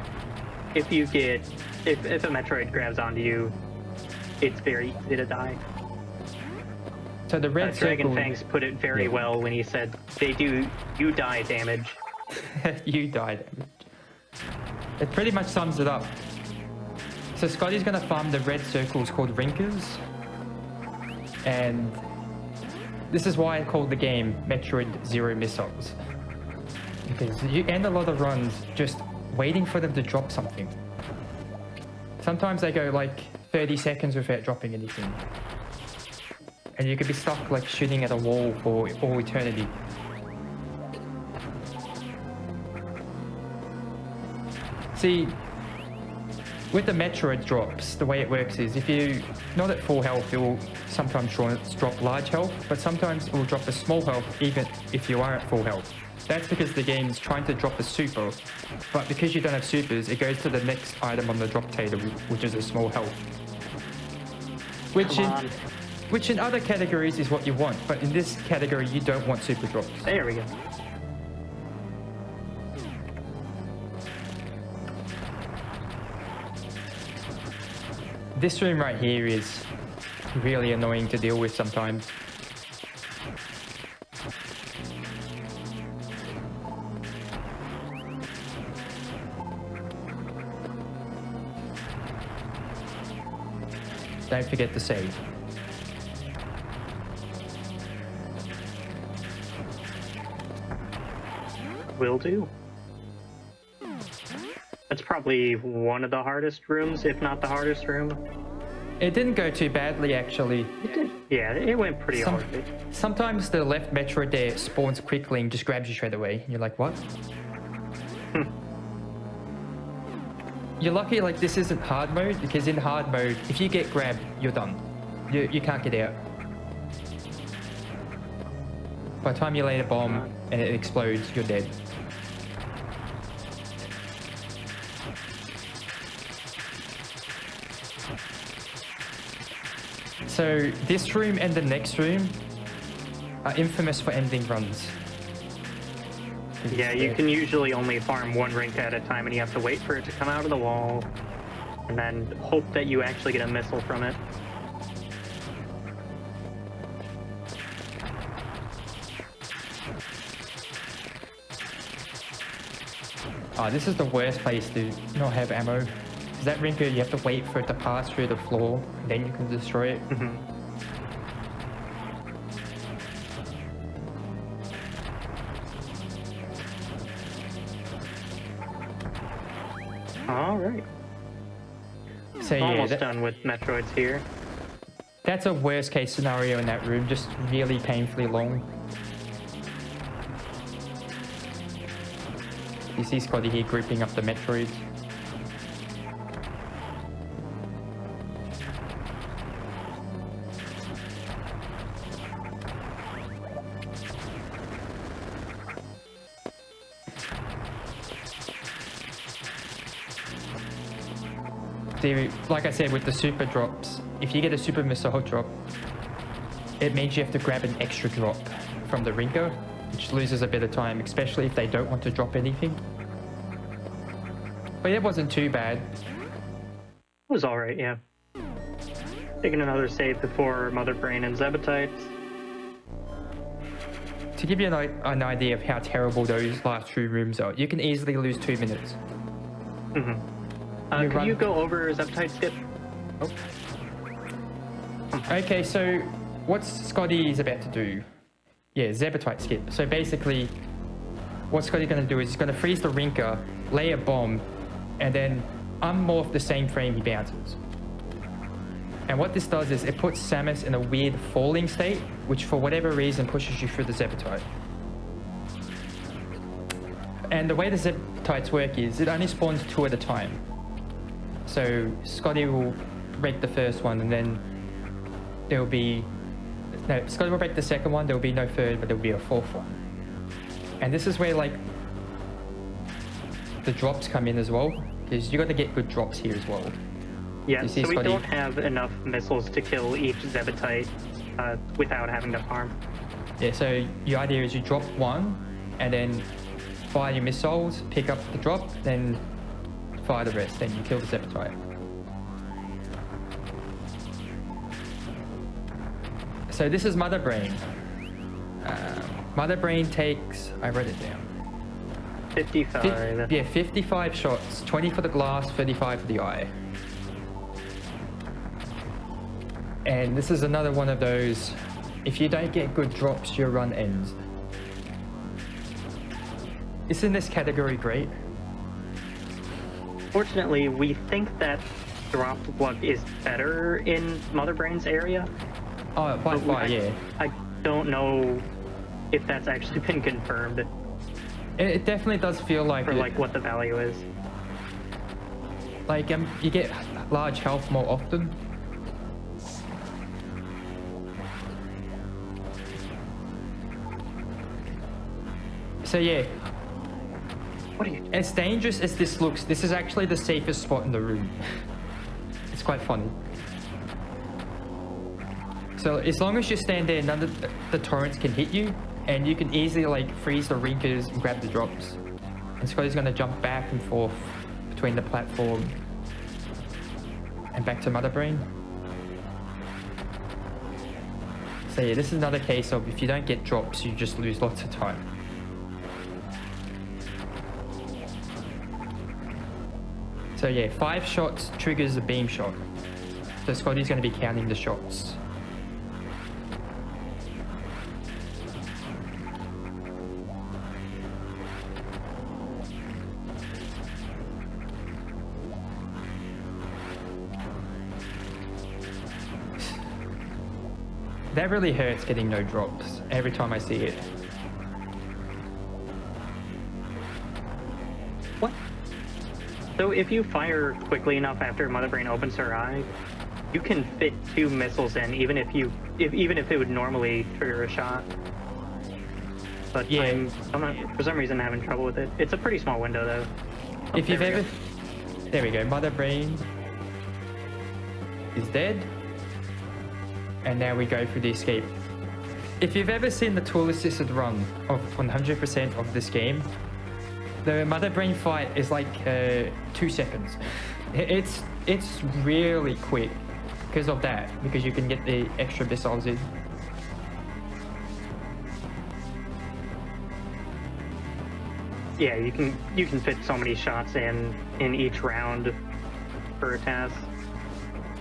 [SPEAKER 1] if you get, if a Metroid grabs onto you, it's very easy to die.
[SPEAKER 2] So the red
[SPEAKER 1] Dragon
[SPEAKER 2] circle...
[SPEAKER 1] Fangs put it very well when he said, they do you die damage.
[SPEAKER 2] You die damage. It pretty much sums it up. So Scotty's gonna farm the red circles called Rinkers. And this is why I called the game Metroid Zero Missiles. Because you end a lot of runs just waiting for them to drop something. Sometimes they go like 30 seconds without dropping anything. And you could be stuck like shooting at a wall for all eternity. See, with the Metroid drops, the way it works is if you're not at full health, it will sometimes drop large health, but sometimes it will drop a small health even if you are at full health. That's because the game's trying to drop a super, but because you don't have supers, it goes to the next item on the drop table, which is a small health. Which in other categories is what you want, but in this category you don't want super drops.
[SPEAKER 1] There we go.
[SPEAKER 2] This room right here is really annoying to deal with sometimes. Don't forget to save.
[SPEAKER 1] Will do. That's probably one of the hardest rooms, if not the hardest room.
[SPEAKER 2] It didn't go too badly, actually.
[SPEAKER 1] Yeah, it went pretty hard.
[SPEAKER 2] Sometimes the left Metroid there spawns quickly and just grabs you straight away. You're like, what? You're lucky like this isn't hard mode, because in hard mode, if you get grabbed, you're done. You can't get out. By the time you lay a bomb and it explodes, you're dead. So this room and the next room are infamous for ending runs.
[SPEAKER 1] Yeah, you can usually only farm one rink at a time, and you have to wait for it to come out of the wall, and then hope that you actually get a missile from it.
[SPEAKER 2] Oh, this is the worst place to not have ammo. Because that rinker, you have to wait for it to pass through the floor, and then you can destroy it.
[SPEAKER 1] All right.
[SPEAKER 2] So yeah,
[SPEAKER 1] almost done with Metroids here.
[SPEAKER 2] That's a worst case scenario in that room, just really painfully long. You see Scotty here grouping up the Metroids. See, like I said, with the super drops, if you get a super missile drop, it means you have to grab an extra drop from the rinker, which loses a bit of time, especially if they don't want to drop anything. But it wasn't too bad.
[SPEAKER 1] It was alright, yeah. Taking another save before Mother Brain and Zebatites.
[SPEAKER 2] To give you an idea of how terrible those last two rooms are, you can easily lose 2 minutes.
[SPEAKER 1] Could you go over Zebatite skip? Oh.
[SPEAKER 2] Okay, so what Scotty is about to do, yeah, Zebatite skip. So basically, what Scotty's going to do is he's going to freeze the rinker, lay a bomb, and then unmorph the same frame he bounces. And what this does is it puts Samus in a weird falling state, which for whatever reason pushes you through the Zebatite. And the way the Zebatites work is it only spawns 2 at a time. So Scotty will break the first one, and then there will be... No, Scotty will break the second one, there will be no third, but there will be a fourth one. And this is where, like, the drops come in as well, because you got to get good drops here as well.
[SPEAKER 1] Yeah, so we
[SPEAKER 2] Scotty...
[SPEAKER 1] don't have enough missiles to kill each Zebatite without having to farm.
[SPEAKER 2] Yeah, so your idea is you drop one, and then fire your missiles, pick up the drop, then fire the rest, then you kill the Zebatite. So this is Mother Brain. Mother Brain takes, I wrote it down.
[SPEAKER 1] 55.
[SPEAKER 2] Yeah, 55 shots, 20 for the glass, 35 for the eye. And this is another one of those, if you don't get good drops, your run ends. Isn't this category great?
[SPEAKER 1] Fortunately, we think that drop luck is better in Mother Brain's area.
[SPEAKER 2] Oh, by far, yeah.
[SPEAKER 1] I don't know if that's actually been confirmed.
[SPEAKER 2] It definitely does feel like
[SPEAKER 1] for like what the value is.
[SPEAKER 2] Like, you get large health more often. So yeah,
[SPEAKER 1] What are you doing?
[SPEAKER 2] as dangerous as this looks, this is actually the safest spot in the room. It's quite funny. So as long as you stand there, none of the torrents can hit you, and you can easily like freeze the rinkers and grab the drops. And Scotty's gonna jump back and forth between the platform and back to Mother Brain. So yeah, this is another case of if you don't get drops, you just lose lots of time. So yeah, 5 shots triggers a beam shot. So Scotty's going to be counting the shots. That really hurts getting no drops every time I see it.
[SPEAKER 1] What? So if you fire quickly enough after Mother Brain opens her eye, you can fit 2 missiles in, even if it would normally trigger a shot. But
[SPEAKER 2] Yeah.
[SPEAKER 1] I'm not, for some reason, having trouble with it. It's a pretty small window, though. Oh,
[SPEAKER 2] If you've
[SPEAKER 1] there we
[SPEAKER 2] ever... There we go, Mother Brain is dead. And now we go for the escape. If you've ever seen the tool assisted run of 100% of this game, the Mother Brain fight is like 2 seconds. It's really quick because of that, because you can get the extra missiles in.
[SPEAKER 1] Yeah, you can fit so many shots in each round for a task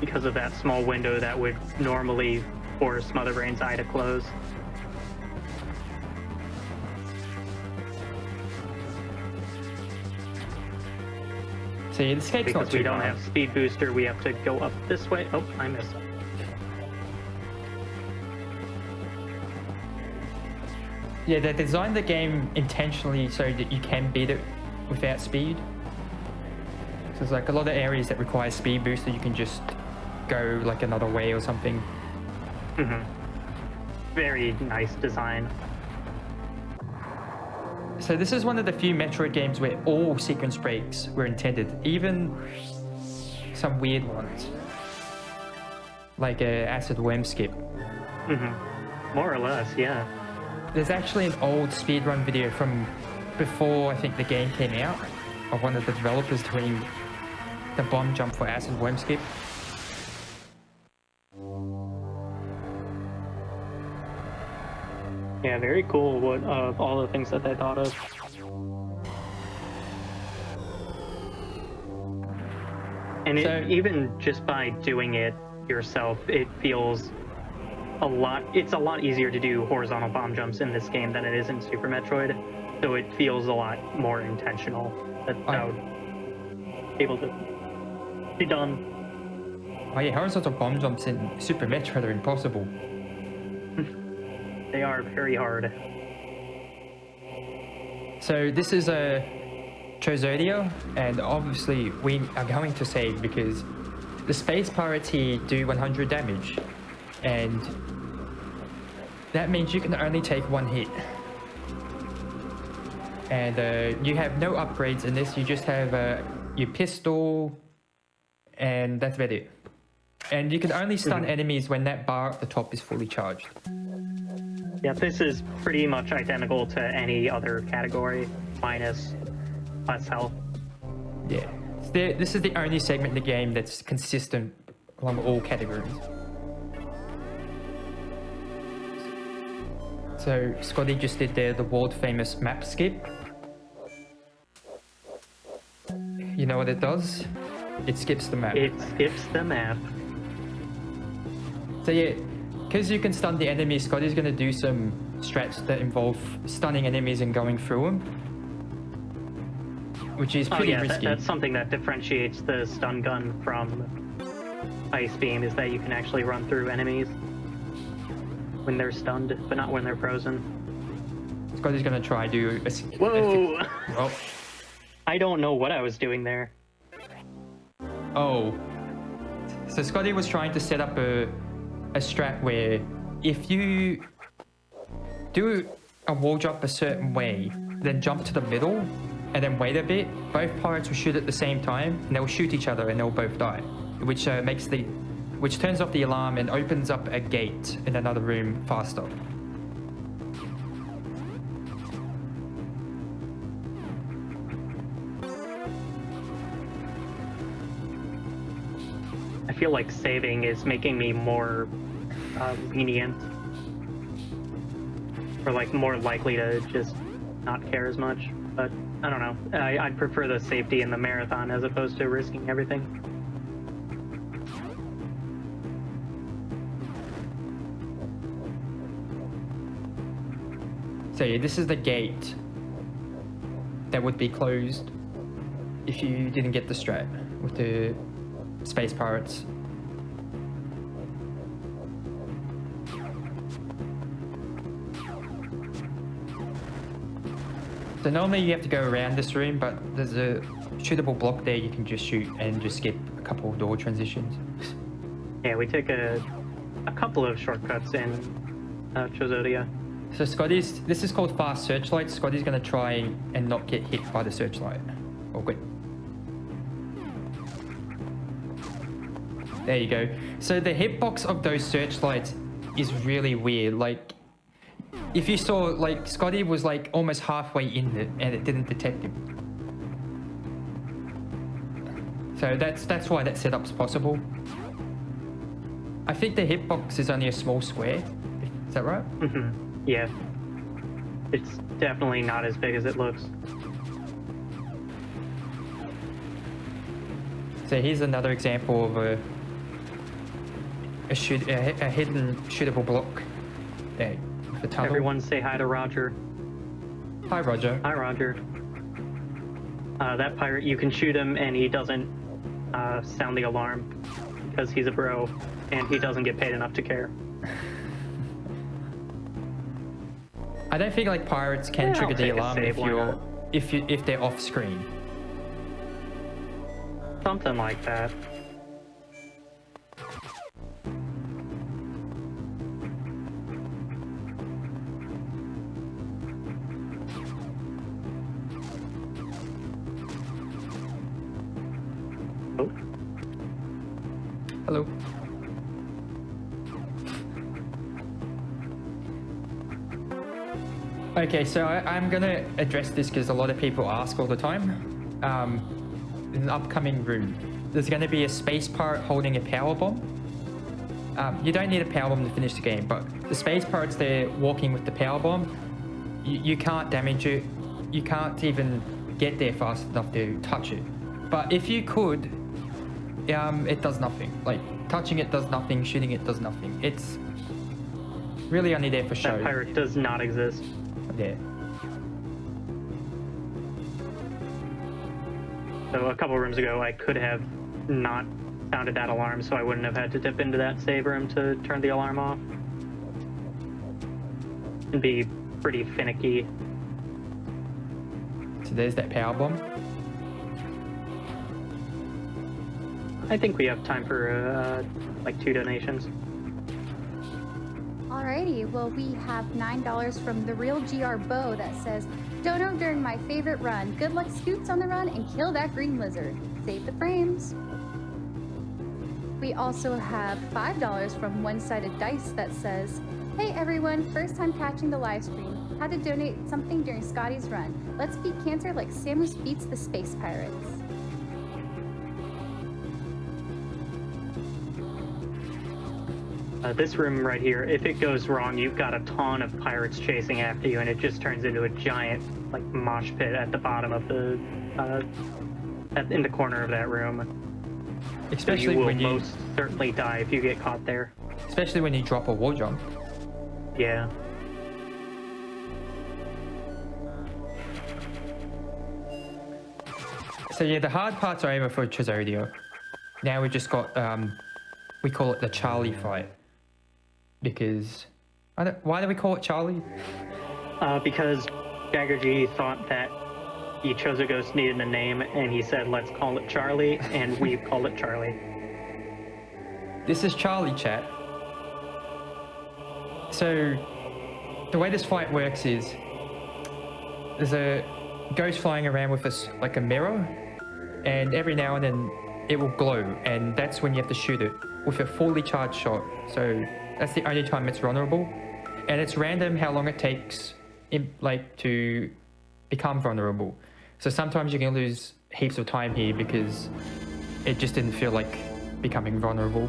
[SPEAKER 1] because of that small window that would normally force Mother Brain's eye to close.
[SPEAKER 2] So yeah, the escape's not
[SPEAKER 1] Because
[SPEAKER 2] too
[SPEAKER 1] we don't
[SPEAKER 2] bad.
[SPEAKER 1] have speed booster, we have to go up this way. Oh, I missed.
[SPEAKER 2] Yeah, they designed the game intentionally so that you can beat it without speed. So there's like a lot of areas that require speed boost that you can just go like another way or something.
[SPEAKER 1] Very nice design.
[SPEAKER 2] So this is one of the few Metroid games where all sequence breaks were intended, even some weird ones, like a acid worm skip.
[SPEAKER 1] More or less, yeah.
[SPEAKER 2] There's actually an old speedrun video from before I think the game came out of one of the developers doing the bomb jump for acid worm skip.
[SPEAKER 1] Yeah, very cool. What all the things that they thought of. And even just by doing it yourself, it feels it's a lot easier to do horizontal bomb jumps in this game than it is in Super Metroid. So it feels a lot more intentional that would be able to be done.
[SPEAKER 2] Oh yeah, horizontal bomb jumps in Super Metroid are impossible.
[SPEAKER 1] They are very hard.
[SPEAKER 2] So this is a Trozodia, and obviously we are going to save because the space pirates here do 100 damage, and that means you can only take 1 hit. And you have no upgrades in this, you just have your pistol, and that's about it. And you can only stun enemies when that bar at the top is fully charged.
[SPEAKER 1] Yeah, this is pretty much identical to any other category, minus less health.
[SPEAKER 2] Yeah. This is the only segment in the game that's consistent along all categories. So Scotty just did the world famous map skip. You know what it does? It skips the map.
[SPEAKER 1] It skips the map.
[SPEAKER 2] So yeah, because you can stun the enemies, Scotty's going to do some strats that involve stunning enemies and going through them, which is pretty risky.
[SPEAKER 1] That's something that differentiates the stun gun from Ice Beam, is that you can actually run through enemies when they're stunned, but not when they're frozen.
[SPEAKER 2] Scotty's going to try do a...
[SPEAKER 1] Whoa!
[SPEAKER 2] Oh.
[SPEAKER 1] I don't know what I was doing there.
[SPEAKER 2] Oh. So Scotty was trying to set up a strat where if you do a wall jump a certain way, then jump to the middle, and then wait a bit, both pirates will shoot at the same time, and they'll shoot each other and they'll both die. Which which turns off the alarm and opens up a gate in another room faster.
[SPEAKER 1] I feel like saving is making me more lenient, or like more likely to just not care as much. But I don't know. I'd prefer the safety in the marathon as opposed to risking everything.
[SPEAKER 2] So yeah, this is the gate that would be closed if you didn't get the strat with the space pirates. So normally you have to go around this room, but there's a shootable block there you can just shoot and just skip a couple of door transitions.
[SPEAKER 1] Yeah, we take a couple of shortcuts in Chozodia.
[SPEAKER 2] So this is called fast searchlight. Scotty's gonna try and not get hit by the searchlight. Oh, good. There you go. So the hitbox of those searchlights is really weird. Like, if you saw, like, Scotty was like almost halfway in it and it didn't detect him. So that's why that setup's possible. I think the hitbox is only a small square. Is that right?
[SPEAKER 1] Mm-hmm. Yeah. It's definitely not as big as it looks.
[SPEAKER 2] So here's another example of a hidden shootable block. There, the tunnel.
[SPEAKER 1] Everyone say hi to Roger.
[SPEAKER 2] Hi, Roger.
[SPEAKER 1] Hi, Roger. That pirate, you can shoot him and he doesn't sound the alarm because he's a bro and he doesn't get paid enough to care.
[SPEAKER 2] I don't think like pirates can trigger the alarm if they're off screen.
[SPEAKER 1] Something like that. Oh.
[SPEAKER 2] Hello. Okay, so I'm gonna address this because a lot of people ask all the time. In an upcoming room, there's gonna be a space pirate holding a power bomb. You don't need a power bomb to finish the game, but the space pirates there walking with the power bomb, you can't damage it. You can't even get there fast enough to touch it. But if you could, it does nothing. Like, touching it does nothing, shooting it does nothing. It's really only there for show.
[SPEAKER 1] That pirate does not exist.
[SPEAKER 2] Yeah.
[SPEAKER 1] So a couple rooms ago, I could have not sounded that alarm, so I wouldn't have had to dip into that save room to turn the alarm off. It'd be pretty finicky.
[SPEAKER 2] So there's that power bomb.
[SPEAKER 1] I think we have time for like 2 donations.
[SPEAKER 3] Alrighty, well, we have $9 from the real GR Bo that says, "Dono during my favorite run. Good luck, Scoots, on the run, and kill that green lizard. Save the frames." We also have $5 from One-Sided Dice that says, "Hey everyone, first time catching the live stream. Had to donate something during Scotty's run. Let's beat cancer like Samus beats the space pirates."
[SPEAKER 1] This room right here, if it goes wrong, you've got a ton of pirates chasing after you, and it just turns into a giant, like, mosh pit at the bottom of the, in the corner of that room.
[SPEAKER 2] Especially
[SPEAKER 1] so
[SPEAKER 2] when
[SPEAKER 1] you will most certainly die if you get caught there.
[SPEAKER 2] Especially when you drop a wall jump.
[SPEAKER 1] Yeah.
[SPEAKER 2] So yeah, the hard parts are over for Chozodia. Now we just got, we call it the Charlie fight. Because, why do we call it Charlie?
[SPEAKER 1] Because Jagger G thought that He chose a ghost needed a name, and he said, let's call it Charlie, and we've called it Charlie.
[SPEAKER 2] This is Charlie, chat. So, the way this fight works is there's a ghost flying around with us like a mirror, and every now and then it will glow, and that's when you have to shoot it with a fully charged shot. So that's the only time it's vulnerable, and it's random how long it takes to become vulnerable. So sometimes you can lose heaps of time here because it just didn't feel like becoming vulnerable.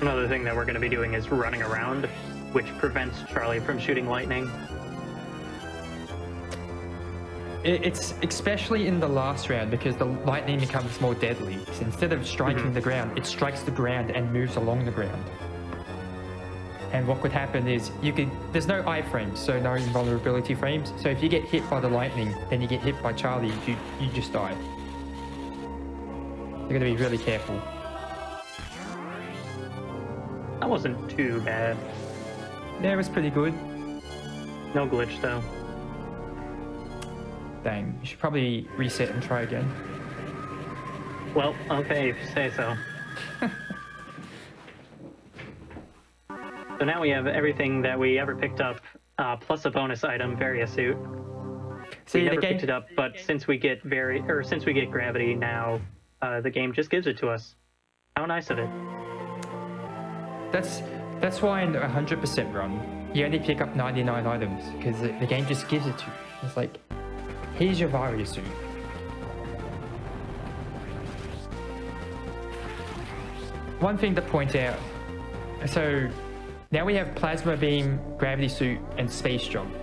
[SPEAKER 1] Another thing that we're going to be doing is running around, which prevents Charlie from shooting lightning.
[SPEAKER 2] It's especially in the last round because the lightning becomes more deadly. So instead of striking the ground, it strikes the ground and moves along the ground. And what could happen is there's no iframes, so no invulnerability frames. So if you get hit by the lightning, then you get hit by Charlie, you just die. You're going to be really careful.
[SPEAKER 1] That wasn't too bad.
[SPEAKER 2] Yeah, it was pretty good.
[SPEAKER 1] No glitch though.
[SPEAKER 2] Dang, you should probably reset and try again.
[SPEAKER 1] Well, okay, if you say so. So now we have everything that we ever picked up, plus a bonus item, Varia Suit.
[SPEAKER 2] See,
[SPEAKER 1] We
[SPEAKER 2] the
[SPEAKER 1] never
[SPEAKER 2] game,
[SPEAKER 1] picked it up, but since we get gravity now, the game just gives it to us. How nice of it.
[SPEAKER 2] that's why in a 100% run, you only pick up 99 items because the game just gives it to you. It's like, here's your Varia Suit. One thing to point out, so now we have Plasma Beam, Gravity Suit, and Space Jump.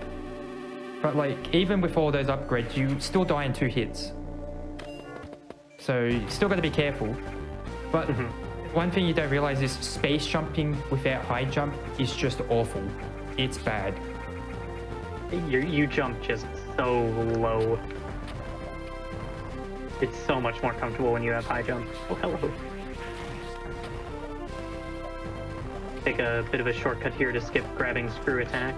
[SPEAKER 2] But like, even with all those upgrades, you still die in 2 hits. So you still got to be careful. But one thing you don't realize is space jumping without high jump is just awful. It's bad.
[SPEAKER 1] You jump just so low. It's so much more comfortable when you have high jump. Oh, hello. Take a bit of a shortcut here to skip grabbing screw attack.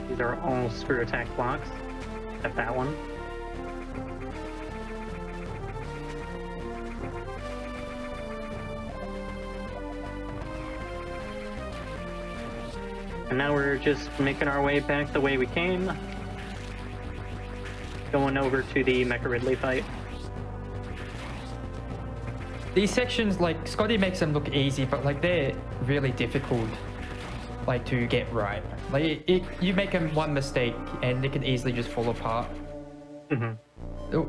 [SPEAKER 1] These are all screw attack blocks, except that one. And now we're just making our way back the way we came. Going over to the Mecha Ridley fight.
[SPEAKER 2] These sections, like, Scotty makes them look easy, but like they're really difficult, like, to get right. Like, you make them one mistake and it can easily just fall apart. Oh.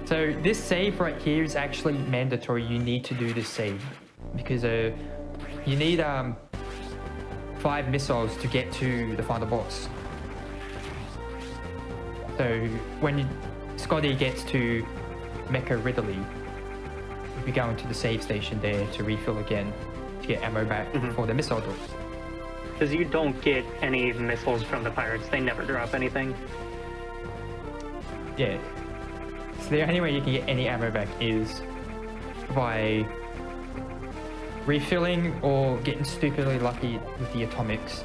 [SPEAKER 2] So this save right here is actually mandatory. You need to do this save because you need 5 missiles to get to the final boss. So when Scotty gets to Mecha Ridley, you'll be going to the save station there to refill again to get ammo back for the missile drops.
[SPEAKER 1] Because you don't get any missiles from the pirates. They never drop anything.
[SPEAKER 2] Yeah. So the only way you can get any ammo back is by refilling or getting stupidly lucky with the atomics.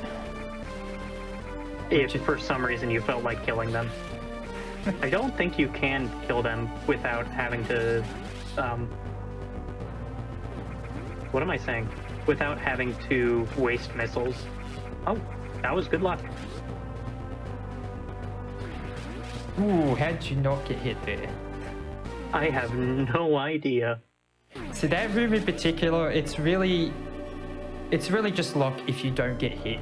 [SPEAKER 1] If for some reason you felt like killing them. I don't think you can kill them without having to... what am I saying? Without having to waste missiles. Oh, that was good luck.
[SPEAKER 2] Ooh, how did you not get hit there?
[SPEAKER 1] I have no idea.
[SPEAKER 2] So that room in particular, it's really just luck if you don't get hit.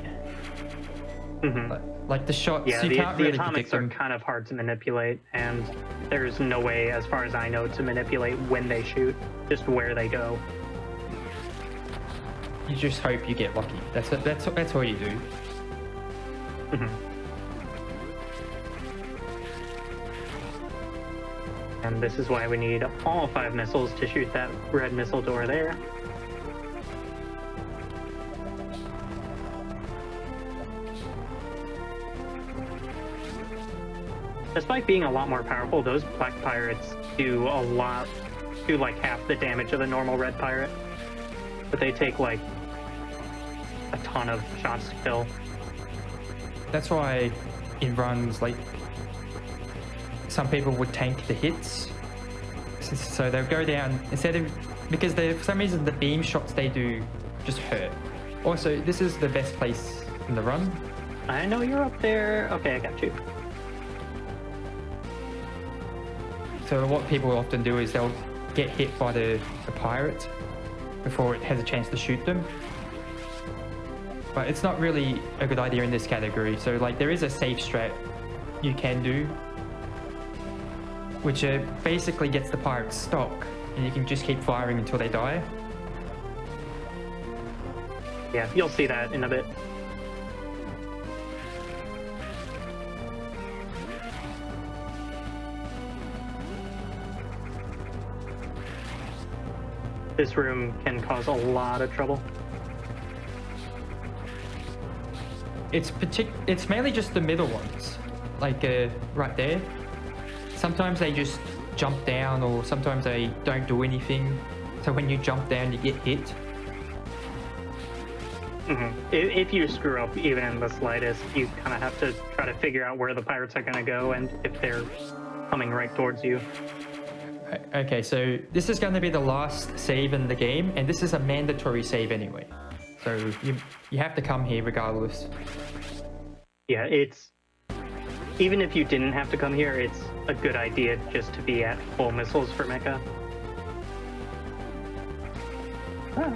[SPEAKER 2] Like the shots,
[SPEAKER 1] Yeah,
[SPEAKER 2] you can't really
[SPEAKER 1] the atomics
[SPEAKER 2] predict
[SPEAKER 1] are
[SPEAKER 2] them.
[SPEAKER 1] kind of hard to manipulate, and there's no way, as far as I know, to manipulate when they shoot, just where they go.
[SPEAKER 2] You just hope you get lucky. That's all you do.
[SPEAKER 1] And this is why we need all 5 missiles to shoot that red missile door there. Despite being a lot more powerful, those black pirates do like half the damage of a normal red pirate. But they take like a ton of shots to kill.
[SPEAKER 2] That's why in runs, like, some people would tank the hits. So they'll go down instead of, because for some reason the beam shots they do just hurt. Also, this is the best place in the run.
[SPEAKER 1] I know you're up there. Okay, I got you.
[SPEAKER 2] So what people often do is they'll get hit by the pirate before it has a chance to shoot them. But it's not really a good idea in this category. So like there is a safe strat you can do, which basically gets the pirates stuck, and you can just keep firing until they die.
[SPEAKER 1] Yeah, you'll see that in a bit. This room can cause a lot of trouble.
[SPEAKER 2] It's mainly just the middle ones, like right there. Sometimes they just jump down, or sometimes they don't do anything. So when you jump down, you get hit.
[SPEAKER 1] If you screw up even in the slightest, you kind of have to try to figure out where the pirates are going to go and if they're coming right towards you.
[SPEAKER 2] Okay, so this is going to be the last save in the game, and this is a mandatory save anyway. So you have to come here regardless.
[SPEAKER 1] Yeah, it's... Even if you didn't have to come here, it's a good idea just to be at full missiles for Mecha. Ah.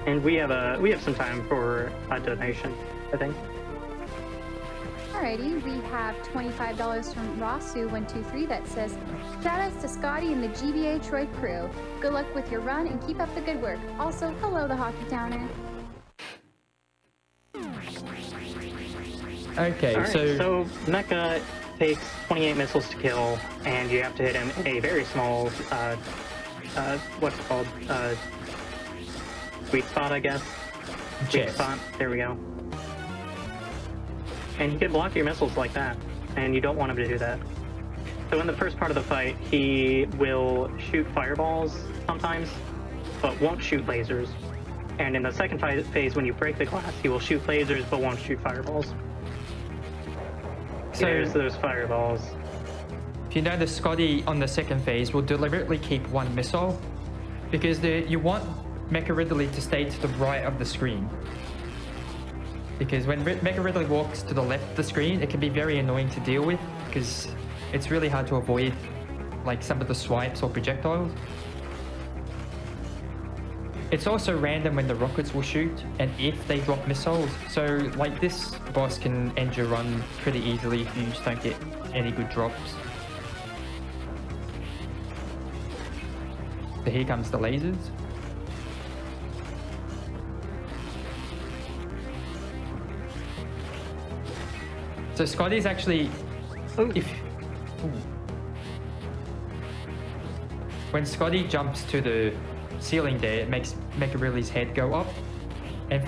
[SPEAKER 1] And we have some time for a donation, I think.
[SPEAKER 3] Alrighty, we have $25 from Rasu123 that says, "Shoutouts to Scotty and the GBA Troy crew. Good luck with your run and keep up the good work. Also, hello the Hockey Towner."
[SPEAKER 2] Okay,
[SPEAKER 1] All right, so Mecha takes 28 missiles to kill, and you have to hit him a very small, what's it called? Sweet spot, I guess. Sweet spot. There we go. And he can block your missiles like that, and you don't want him to do that. So in the first part of the fight, he will shoot fireballs sometimes, but won't shoot lasers. And in the second phase, when you break the glass, he will shoot lasers, but won't shoot fireballs. So there's those fireballs.
[SPEAKER 2] If you notice, Scotty on the second phase will deliberately keep one missile, because you want Mecha Ridley to stay to the right of the screen. Because when Mecha Ridley walks to the left of the screen, it can be very annoying to deal with, because it's really hard to avoid like some of the swipes or projectiles. It's also random when the rockets will shoot and if they drop missiles. So like this boss can end your run pretty easily if you just don't get any good drops. So here comes the lasers. So Scotty's actually, when Scotty jumps to the ceiling there, it makes Mecha Ridley's head go up, and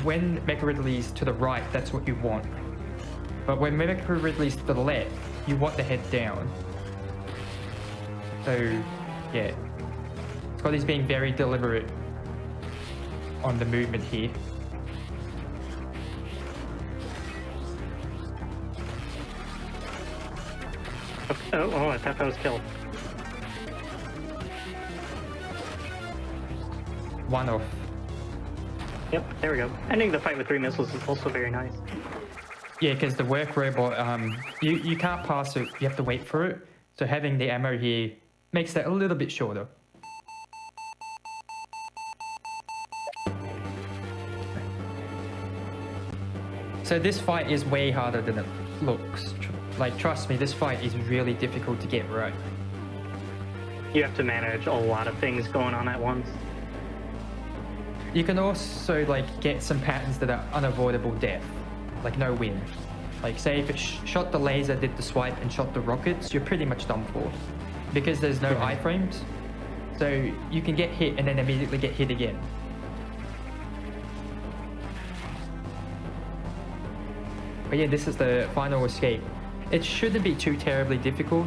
[SPEAKER 2] when Mecha Ridley's to the right, that's what you want. But when Mecha Ridley's to the left, you want the head down. So yeah, Scotty's being very deliberate on the movement here.
[SPEAKER 1] Oh, I thought that was killed.
[SPEAKER 2] One off.
[SPEAKER 1] Yep, there we go. Ending the fight with 3 missiles is also very nice.
[SPEAKER 2] Yeah, because the work robot, you can't pass it, you have to wait for it. So having the ammo here makes that a little bit shorter. So this fight is way harder than it looks. Like, trust me, this fight is really difficult to get right.
[SPEAKER 1] You have to manage a lot of things going on at once.
[SPEAKER 2] You can also, like, get some patterns that are unavoidable death. Like, no win. Like, say if it shot the laser, did the swipe, and shot the rockets, you're pretty much done for. Because there's no iframes. So you can get hit and then immediately get hit again. But yeah, this is the final escape. It shouldn't be too terribly difficult.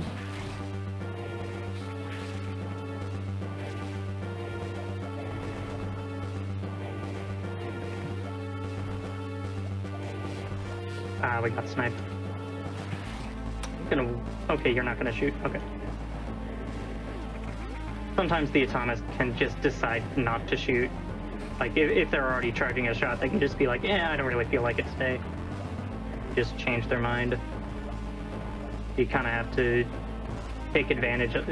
[SPEAKER 1] We got sniped. Okay, you're not gonna shoot. Okay. Sometimes the Atomist can just decide not to shoot. Like, if they're already charging a shot, they can just be like, I don't really feel like it today. Just change their mind. You kind of have to take advantage of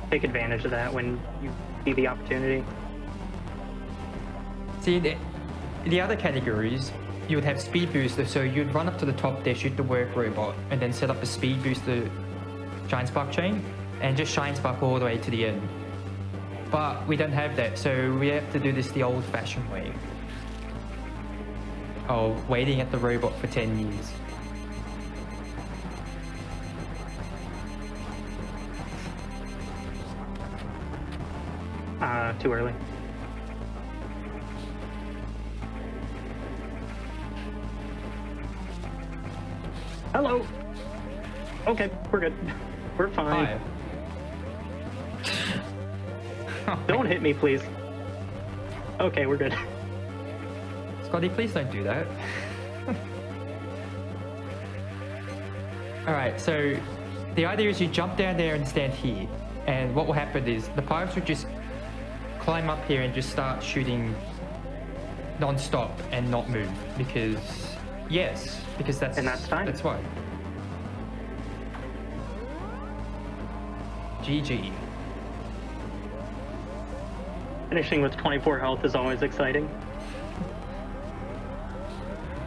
[SPEAKER 1] take advantage of that when you see the opportunity.
[SPEAKER 2] See, the other categories, you would have speed booster, so you'd run up to the top there, shoot the work robot, and then set up a speed booster shine spark chain, and just shine spark all the way to the end. But we don't have that, so we have to do this the old-fashioned way of waiting at the robot for 10 years.
[SPEAKER 1] Too early. Hello. Okay, we're good. We're fine. Don't hit me, please. Okay, we're good.
[SPEAKER 2] Scotty, please don't do that. Alright, so the idea is you jump down there and stand here. And what will happen is the pirates will just climb up here and just start shooting non-stop and not move. Because, because that's
[SPEAKER 1] time.
[SPEAKER 2] That's why. GG.
[SPEAKER 1] Finishing with 24 health is always exciting.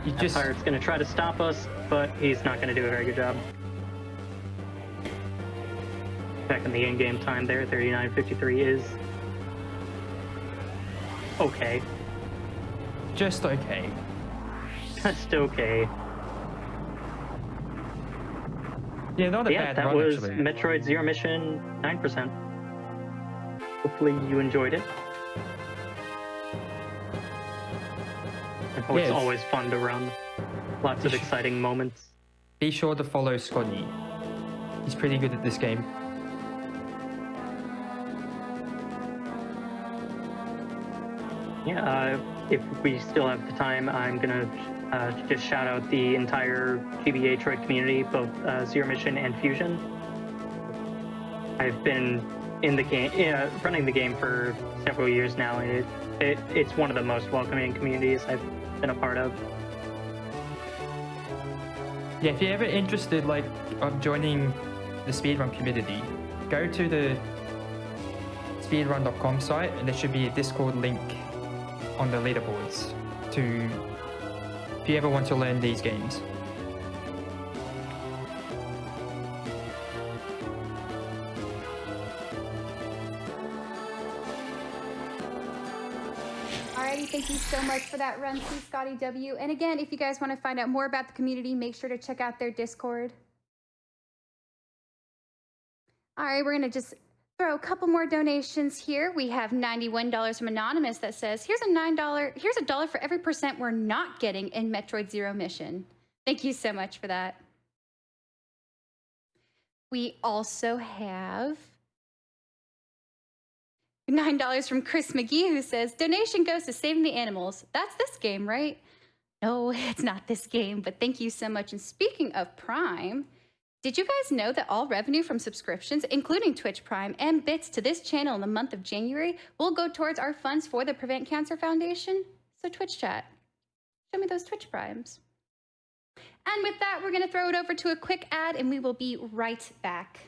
[SPEAKER 1] That pirate's gonna try to stop us, but he's not gonna do a very good job. Back in the in-game time there, 39:53 is okay.
[SPEAKER 2] Just okay.
[SPEAKER 1] Just okay.
[SPEAKER 2] Yeah, not a bad
[SPEAKER 1] that
[SPEAKER 2] run,
[SPEAKER 1] was
[SPEAKER 2] actually.
[SPEAKER 1] Metroid Zero Mission 9%. Hopefully you enjoyed it. It's always fun to run. Lots of exciting moments.
[SPEAKER 2] Be sure to follow Scotty. He's pretty good at this game.
[SPEAKER 1] Yeah, if we still have the time, I'm gonna just shout out the entire GBA Troid community, both Zero Mission and Fusion. I've been in the game, running the game for several years now, and it's one of the most welcoming communities I've been a part of.
[SPEAKER 2] Yeah, if you're ever interested, of joining the speedrun community, go to the speedrun.com site, and there should be a Discord link on the leaderboards if you ever want to learn these games.
[SPEAKER 3] Alrighty, thank you so much for that run, CScottyW. And again, if you guys want to find out more about the community, make sure to check out their Discord. All right, we're going to just throw a couple more donations here. We have $91 from Anonymous that says, here's a dollar for every % we're not getting in Metroid Zero Mission. Thank you so much for that. We also have $9 from Chris McGee, who says, donation goes to saving the animals. That's this game, right? No, it's not this game, but thank you so much. And speaking of Prime, did you guys know that all revenue from subscriptions, including Twitch Prime and bits to this channel in the month of January, will go towards our funds for the Prevent Cancer Foundation? So Twitch chat, show me those Twitch Primes. And with that, we're going to throw it over to a quick ad, and we will be right back.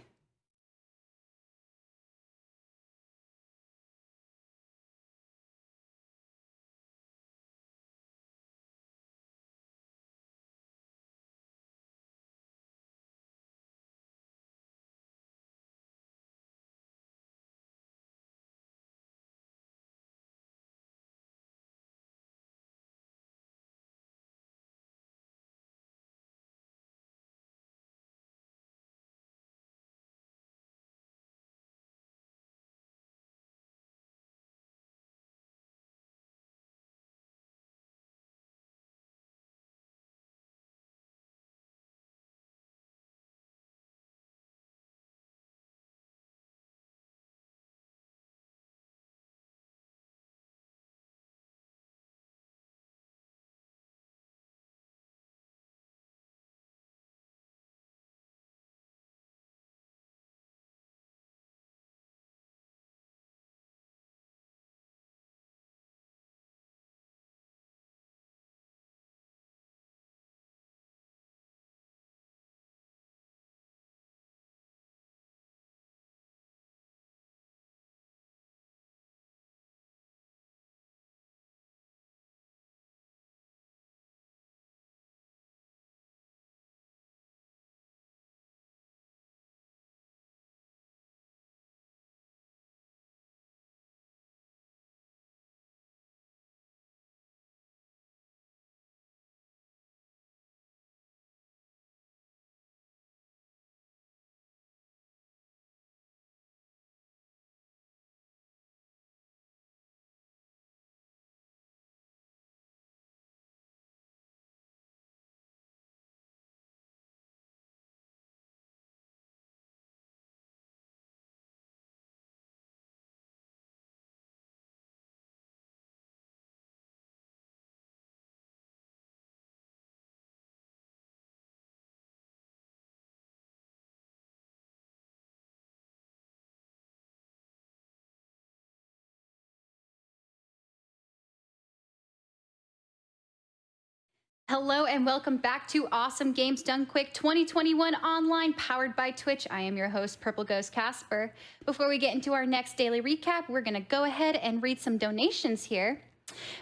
[SPEAKER 3] Hello and welcome back to Awesome Games Done Quick 2021 online, powered by Twitch. I am your host, PurpleGhostKasper. Before we get into our next daily recap, we're going to go ahead and read some donations here.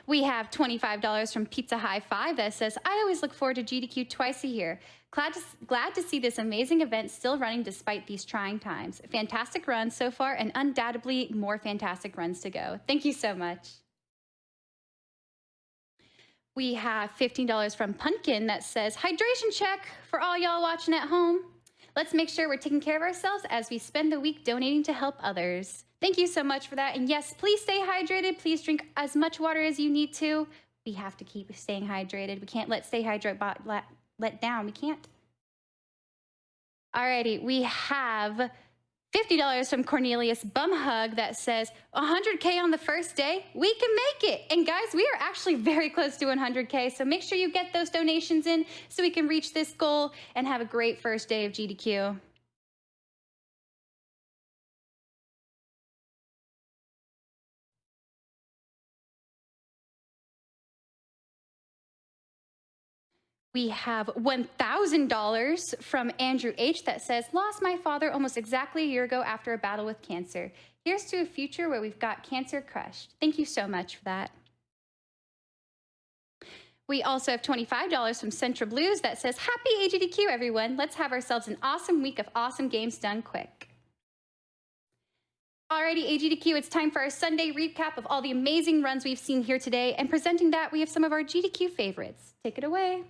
[SPEAKER 3] We have $25 from Pizza High 5 that says, I always look forward to GDQ twice a year. Glad to see this amazing event still running despite these trying times. Fantastic run so far and undoubtedly more fantastic runs to go. Thank you so much. We have $15 from Pumpkin that says, hydration check for all y'all watching at home. Let's make sure we're taking care of ourselves as we spend the week donating to help others. Thank you so much for that. And yes, please stay hydrated. Please drink as much water as you need to. We have to keep staying hydrated. We can't let stay hydrated let down. We can't. Alrighty, we have $50 from Cornelius Bumhug that says 100K on the first day, we can make it. And guys, we are actually very close to 100K, so make sure you get those donations in so we can reach this goal and have a great first day of GDQ. We have $1,000 from Andrew H that says, lost my father almost exactly a year ago after a battle with cancer. Here's to a future where we've got cancer crushed. Thank you so much for that. We also have $25 from Central Blues that says, happy AGDQ, everyone. Let's have ourselves an awesome week of awesome games done quick. Alrighty, AGDQ, it's time for our Sunday recap of all the amazing runs we've seen here today. And presenting that, we have some of our GDQ favorites. Take it away.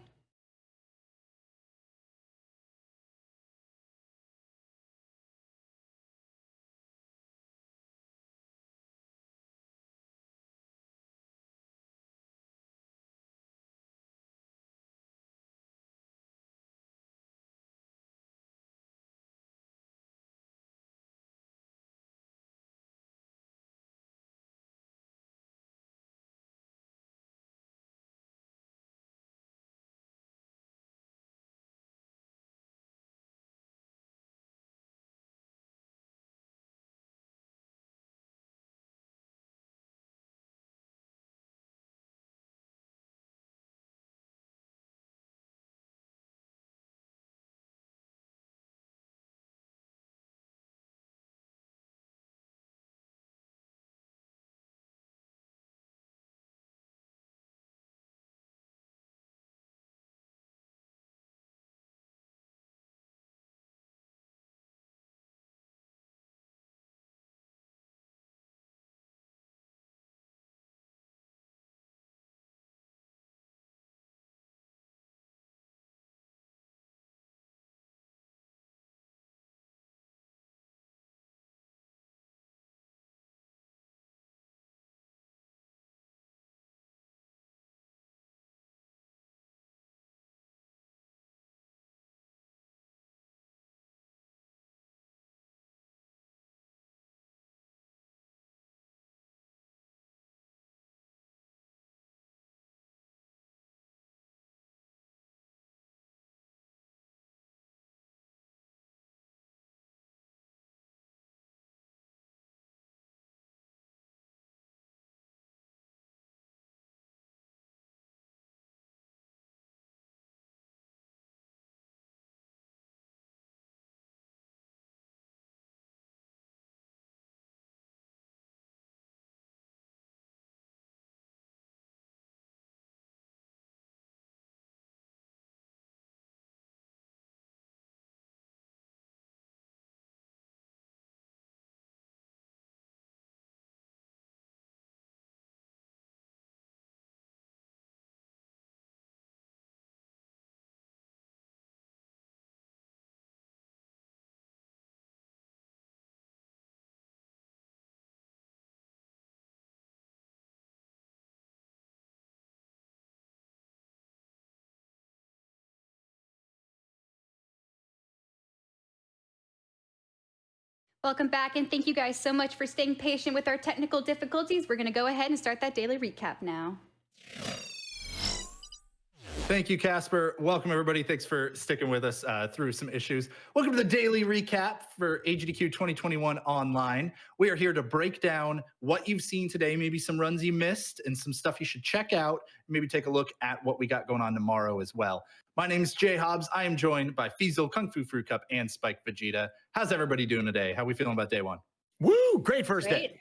[SPEAKER 3] Welcome back, and thank you guys so much for staying patient with our technical difficulties. We're going to go ahead and start that daily recap now.
[SPEAKER 4] Thank you, Casper. Welcome, everybody. Thanks for sticking with us through some issues. Welcome to the daily recap for AGDQ 2021 Online. We are here to break down what you've seen today, maybe some runs you missed, and some stuff you should check out. Maybe take a look at what we got going on tomorrow as well. My name is Jay Hobbs. I am joined by Fiesel, Kung Fu Fruit Cup, and Spike Vegeta. How's everybody doing today? How are we feeling about day one?
[SPEAKER 5] Woo! Great first day.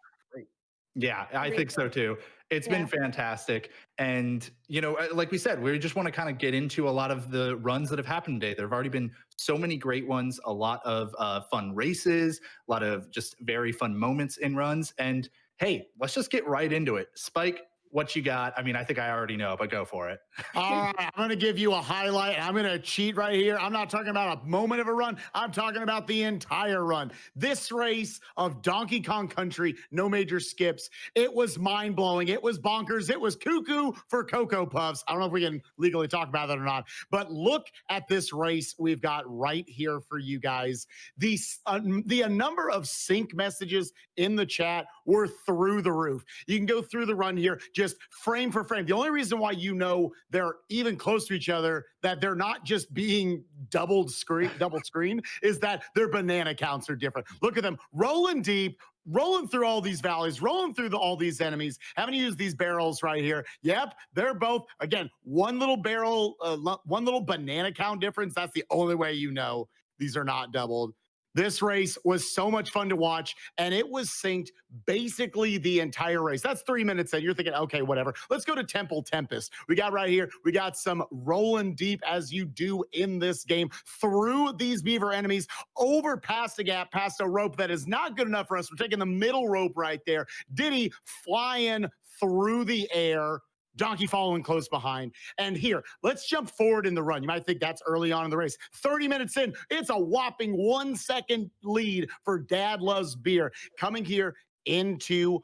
[SPEAKER 4] Yeah, I think so too. It's been fantastic. And, you know, like we said, we just want to kind of get into a lot of the runs that have happened today. There have already been so many great ones, a lot of fun races, a lot of just very fun moments in runs. And hey, let's just get right into it. Spike, what you got? I mean, I think I already know, but go for it.
[SPEAKER 5] All right, I'm going to give you a highlight. I'm going to cheat right here. I'm not talking about a moment of a run. I'm talking about the entire run. This race of Donkey Kong Country, no major skips. It was mind-blowing. It was bonkers. It was cuckoo for Cocoa Puffs. I don't know if we can legally talk about that or not, but look at this race we've got right here for you guys. The number of sync messages in the chat were through the roof. You can go through the run here, just frame for frame. The only reason why you know they're even close to each other, that they're not just being double screen, is that their banana counts are different. Look at them rolling deep, rolling through all these valleys, rolling through all these enemies, having to use these barrels right here. Yep, they're both, again, one little barrel, one little banana count difference. That's the only way you know these are not doubled. This race was so much fun to watch, and it was synced basically the entire race. That's 3 minutes in. You're thinking, okay, whatever. Let's go to Temple Tempest. We got right here, we got some rolling deep as you do in this game through these beaver enemies, over past a gap, past a rope that is not good enough for us. We're taking the middle rope right there. Diddy flying through the air. Donkey following close behind. And here, let's jump forward in the run. You might think that's early on in the race. 30 minutes in, it's a whopping 1 second lead for Dad Loves Beer. Coming here into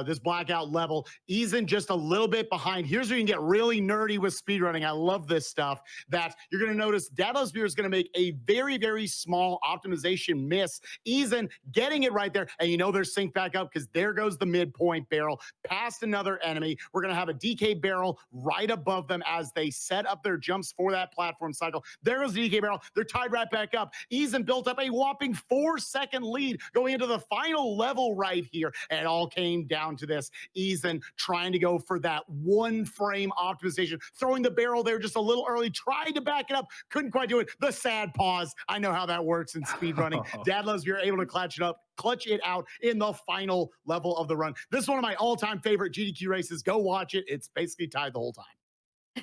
[SPEAKER 5] this blackout level, easing just a little bit behind. Here's where you can get really nerdy with speedrunning. I love this stuff. That you're going to notice Dad Loves Beer is going to make a very, very small optimization miss. Easing, getting it right there. And you know they're synced back up because there goes the midpoint barrel past another enemy. We're going to have a DK barrel right above them as they set up their jumps for that platform cycle. There goes the DK barrel. They're tied right back up. Easing built up a whopping 4 second lead going into the final level right here. And it all came down to this. Eason trying to go for that 1 frame optimization, throwing the barrel there just a little early, tried to back it up, couldn't quite do it. The sad pause. I know how that works in speedrunning. Dad Loves Beer able to clutch it out in the final level of the run. This is one of my all-time favorite GDQ races. Go watch it. It's basically tied the whole time.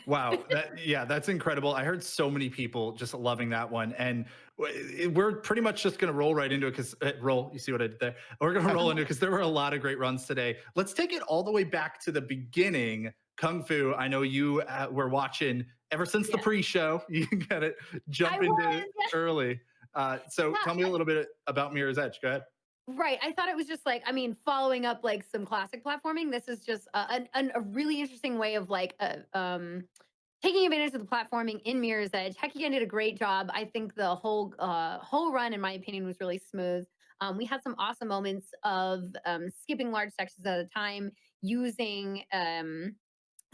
[SPEAKER 4] Wow. That's incredible. I heard so many people just loving that one. And we're pretty much just going to roll right into it because you see what I did there? We're going to roll into it because there were a lot of great runs today. Let's take it all the way back to the beginning. Kung Fu, I know you were watching ever since the pre-show. You got to jump into early. So tell me a little bit about Mirror's Edge. Go ahead.
[SPEAKER 6] Right. I thought it was just like, I mean, following up like some classic platforming. This is just a really interesting way of like taking advantage of the platforming in Mirror's Edge. Heck, again, did a great job. I think the whole run, in my opinion, was really smooth. We had some awesome moments of skipping large sections at a time, using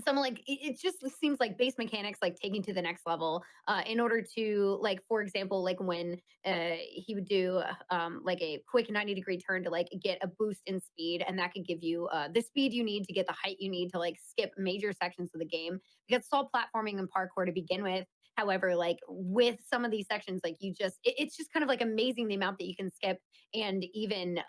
[SPEAKER 6] some like it just seems like base mechanics like taking to the next level in order to, like, for example, like when he would do like a quick 90-degree turn to like get a boost in speed, and that could give you the speed you need to get the height you need to like skip major sections of the game, because it's all platforming and parkour to begin with. However, like with some of these sections, like it's just kind of like amazing the amount that you can skip. And even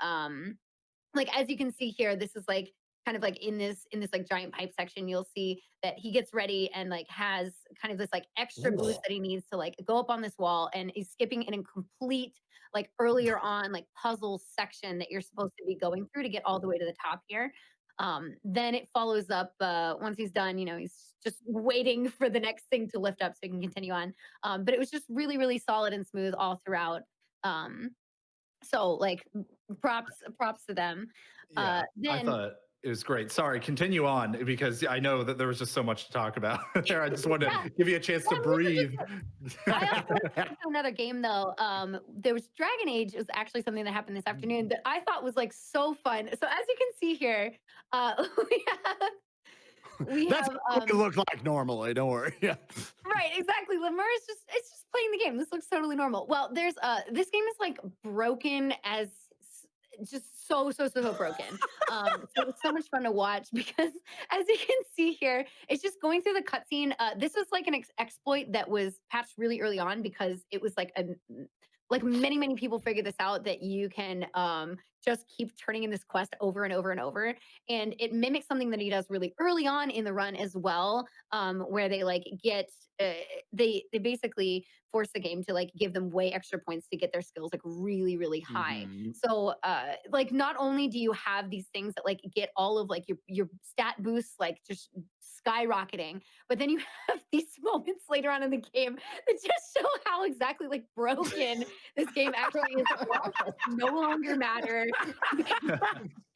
[SPEAKER 6] like as you can see here, this is like kind of like in this like giant pipe section, you'll see that he gets ready and like has kind of this like extra boost that he needs to like go up on this wall, and he's skipping in a complete like earlier on like puzzle section that you're supposed to be going through to get all the way to the top here. Then it follows up once he's done, you know, he's just waiting for the next thing to lift up so he can continue on. But it was just really, really solid and smooth all throughout. So like props to them.
[SPEAKER 4] I thought it was great. Sorry, continue on, because I know that there was just so much to talk about there. I just wanted to give you a chance to breathe.
[SPEAKER 6] I also went to another game though. There was Dragon Age. It was actually something that happened this afternoon that I thought was like so fun. So as you can see here, we have we
[SPEAKER 5] That's
[SPEAKER 6] have
[SPEAKER 5] what it looked like normally. Don't worry. Yeah.
[SPEAKER 6] right, exactly. Lemur is just playing the game. This looks totally normal. Well, there's this game is like broken as just so broken. So it's so much fun to watch because as you can see here, it's just going through the cutscene. This is like an exploit that was patched really early on because it was like like many people figured this out that you can just keep turning in this quest over and over and over, and it mimics something that he does really early on in the run as well, where they like get they basically force the game to like give them way extra points to get their skills like really high.
[SPEAKER 5] Mhm.
[SPEAKER 6] So like not only do you have these things that like get all of like your stat boosts like just skyrocketing, but then you have these moments later on in the game that just show how exactly like broken this game actually is. No longer matter. You can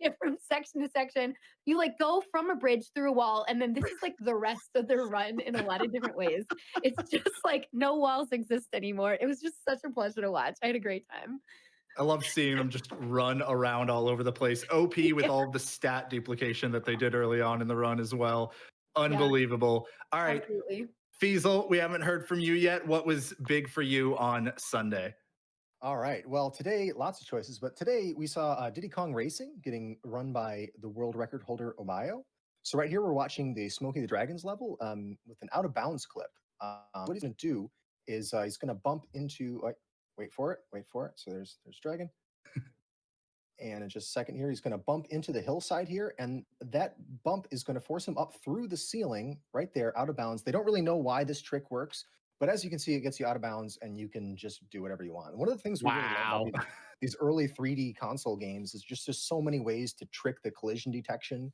[SPEAKER 6] get from section to section. You like go from a bridge through a wall, and then this is like the rest of the run in a lot of different ways. It's just like no walls exist anymore. It was just such a pleasure to watch. I had a great time.
[SPEAKER 4] I love seeing them just run around all over the place. OP with all of the stat duplication that they did early on in the run as well. Unbelievable. All right,
[SPEAKER 6] Absolutely.
[SPEAKER 4] Feasel, we haven't heard from you yet. What was big for you on Sunday?
[SPEAKER 7] All right. Well, today, lots of choices, but today we saw Diddy Kong Racing getting run by the world record holder Omayo. So right here, we're watching the Smokey the Dragons level with an out of bounds clip. What he's going to do is he's going to bump into, wait for it. So there's Dragon. And in just a second here, he's going to bump into the hillside here. And that bump is going to force him up through the ceiling right there, out of bounds. They don't really know why this trick works. But as you can see, it gets you out of bounds and you can just do whatever you want. And one of the things we really love about these early 3D console games is just there's so many ways to trick the collision detection.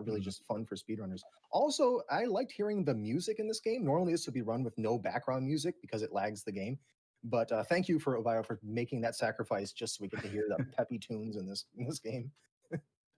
[SPEAKER 7] Really just fun for speedrunners. Also, I liked hearing the music in this game. Normally this would be run with no background music because it lags the game. But thank you for Obayo for making that sacrifice just so we get to hear the peppy tunes in this game.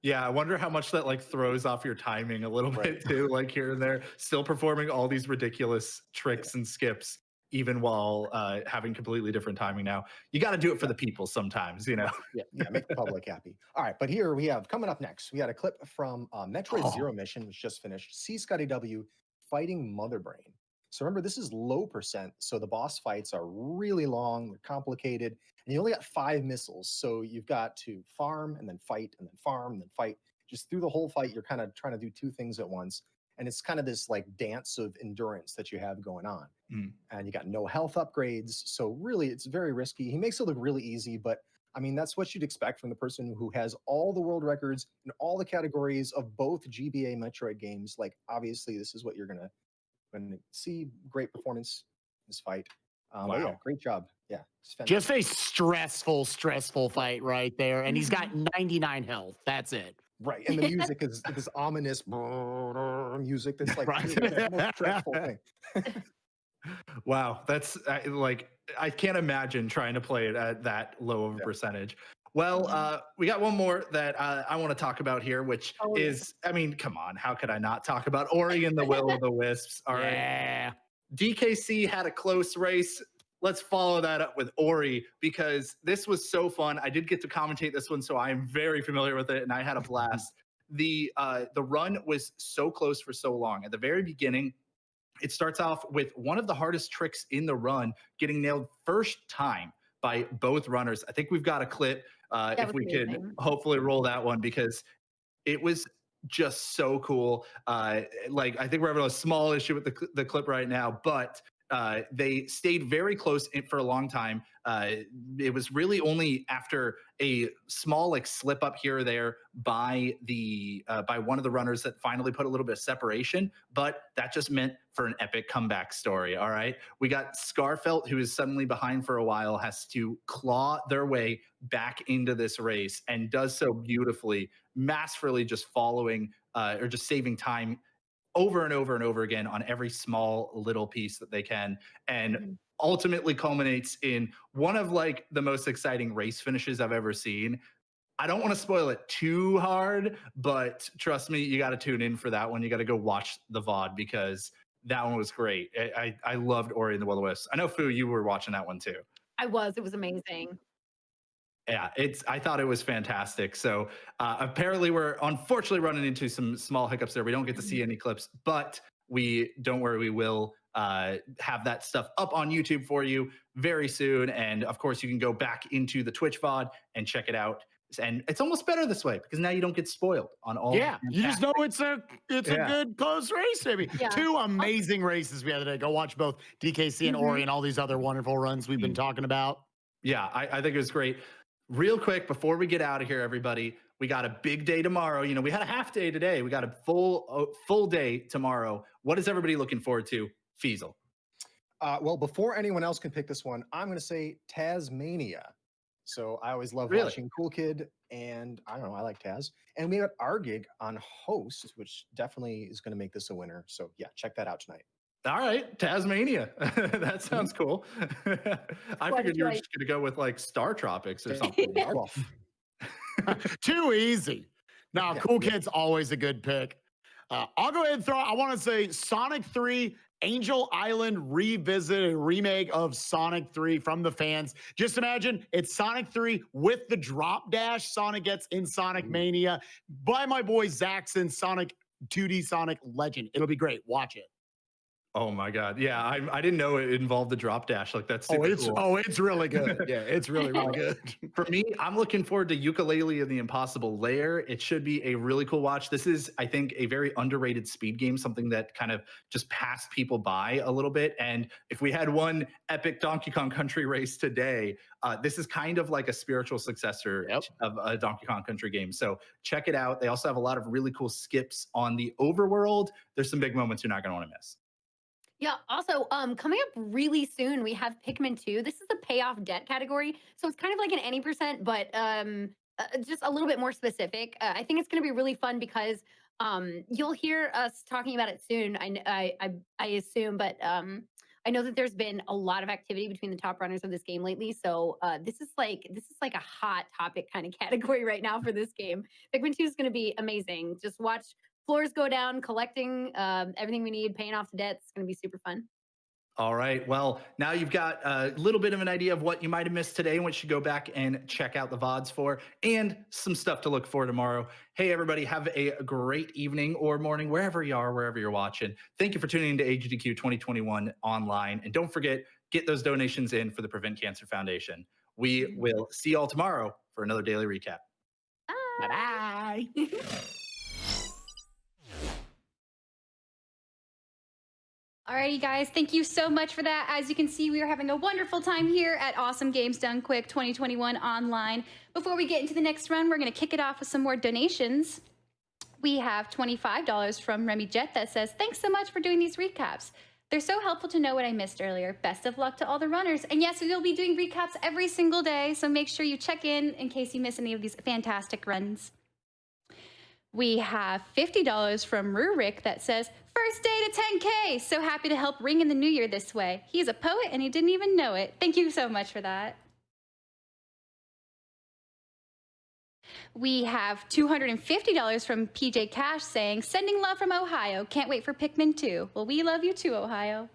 [SPEAKER 4] Yeah, I wonder how much that like throws off your timing a little bit too, like here and there, still performing all these ridiculous tricks and skips, even while having completely different timing now. You got to do it for the people sometimes, you know?
[SPEAKER 7] Yeah, make the public happy. All right, but here we have, coming up next, we got a clip from Metroid Zero Mission, which just finished, CScottyW fighting Mother Brain. So remember, this is low percent, so the boss fights are really long, they're complicated, and you only got 5 missiles, so you've got to farm and then fight and then farm and then fight. Just through the whole fight, you're kind of trying to do 2 things at once, and it's kind of this like dance of endurance that you have going on. And you got no health upgrades, so really it's very risky. He makes it look really easy, but I mean, that's what you'd expect from the person who has all the world records in all the categories of both GBA Metroid games. Like, obviously, this is what you're going to see. Great performance in this fight. But yeah, great job. Yeah,
[SPEAKER 5] just a stressful fight right there, and he's got 99 health. That's it.
[SPEAKER 7] Right, and the music is this ominous music that's like the most stressful thing.
[SPEAKER 4] Wow, that's like I can't imagine trying to play it at that low of a percentage. Well, we got one more that I want to talk about here, which is, I mean, come on, how could I not talk about Ori and the Will of the Wisps? All right. DKC had a close race. Let's follow that up with Ori because this was so fun. I did get to commentate this one, so I am very familiar with it, and I had a blast. The run was so close for so long. At the very beginning, it starts off with one of the hardest tricks in the run getting nailed first time by both runners. I think we've got a clip if we could hopefully roll that one because it was just so cool. Like I think we're having a small issue with the clip right now, but they stayed very close for a long time. It was really only after a small like slip up here or there by one of the runners that finally put a little bit of separation, but that just meant for an epic comeback story. All right, we got Scarfelt, who is suddenly behind for a while, has to claw their way back into this race and does so beautifully, masterfully, just following or just saving time over and over and over again on every small little piece that they can, and ultimately culminates in one of like the most exciting race finishes I've ever seen. I don't want to spoil it too hard, but trust me, you got to tune in for that one. You got to go watch the VOD because that one was great. I loved Ori and the Will of the Wisps. I know, Fu, you were watching that one too.
[SPEAKER 6] I was. It was amazing.
[SPEAKER 4] Yeah, I thought it was fantastic. So apparently we're unfortunately running into some small hiccups there. We don't get to see any clips, but we don't worry, we will have that stuff up on YouTube for you very soon. And of course, you can go back into the Twitch VOD and check it out. And it's almost better this way because now you don't get spoiled on all.
[SPEAKER 5] Yeah, you just know it's a good close race, maybe.
[SPEAKER 6] Yeah.
[SPEAKER 5] Two amazing races we had today. Go watch both DKC and Ori and all these other wonderful runs we've been talking about.
[SPEAKER 4] Yeah, I think it was great. Real quick, before we get out of here, everybody, we got a big day tomorrow. You know, we had a half day today. We got a full day tomorrow. What is everybody looking forward to? Feasel.
[SPEAKER 7] Well, before anyone else can pick this one, I'm going to say Tasmania. So I always love
[SPEAKER 4] Really?
[SPEAKER 7] watching Cool Kid, and I don't know, I like Taz. And we got Argig on host, which definitely is going to make this a winner. So yeah, check that out tonight.
[SPEAKER 4] All right, Tasmania. That sounds cool. I figured you were just going to go with like Star Tropics or something.
[SPEAKER 7] Well,
[SPEAKER 5] Too easy. Now, Cool Kid's always a good pick. I'll go ahead and I want to say Sonic 3 Angel Island Revisited, remake of Sonic 3 from the fans. Just imagine it's Sonic 3 with the drop dash Sonic gets in Sonic Mania by my boy Zaxxon, Sonic 2D Sonic Legend. It'll be great. Watch it.
[SPEAKER 4] Oh my God. Yeah, I didn't know it involved the drop dash. Like that's super cool.
[SPEAKER 5] It's really good. Yeah, it's really, really good.
[SPEAKER 4] For me, I'm looking forward to Yooka-Laylee and the Impossible Lair. It should be a really cool watch. This is, I think, a very underrated speed game, something that kind of just passed people by a little bit. And if we had one epic Donkey Kong Country race today, this is kind of like a spiritual successor of a Donkey Kong Country game. So check it out. They also have a lot of really cool skips on the overworld. There's some big moments you're not going to want to miss.
[SPEAKER 6] Yeah. Also, coming up really soon, we have Pikmin 2. This is the payoff debt category, so it's kind of like an any percent, but just a little bit more specific. I think it's going to be really fun because you'll hear us talking about it soon. I assume, but I know that there's been a lot of activity between the top runners of this game lately. So this is like a hot topic kind of category right now for this game. Pikmin 2 is going to be amazing. Just watch floors go down, collecting everything we need, paying off the debts. It's going to be super fun.
[SPEAKER 4] All right. Well, now you've got a little bit of an idea of what you might have missed today and what you should go back and check out the VODs for, and some stuff to look for tomorrow. Hey, everybody, have a great evening or morning, wherever you are, wherever you're watching. Thank you for tuning into AGDQ 2021 online. And don't forget, get those donations in for the Prevent Cancer Foundation. We will see you all tomorrow for another daily recap.
[SPEAKER 6] Bye.
[SPEAKER 5] Bye.
[SPEAKER 3] Alrighty, guys, thank you so much for that. As you can see, we are having a wonderful time here at Awesome Games Done Quick 2021 online. Before we get into the next run, we're going to kick it off with some more donations. We have $25 from Remy Jet that says, thanks so much for doing these recaps. They're so helpful to know what I missed earlier. Best of luck to all the runners. And yes, we will be doing recaps every single day, so make sure you check in case you miss any of these fantastic runs. We have $50 from Rurik that says, first day to 10K. So happy to help ring in the new year this way. He's a poet and he didn't even know it. Thank you so much for that. We have $250 from PJ Cash saying, sending love from Ohio. Can't wait for Pikmin 2. Well, we love you too, Ohio.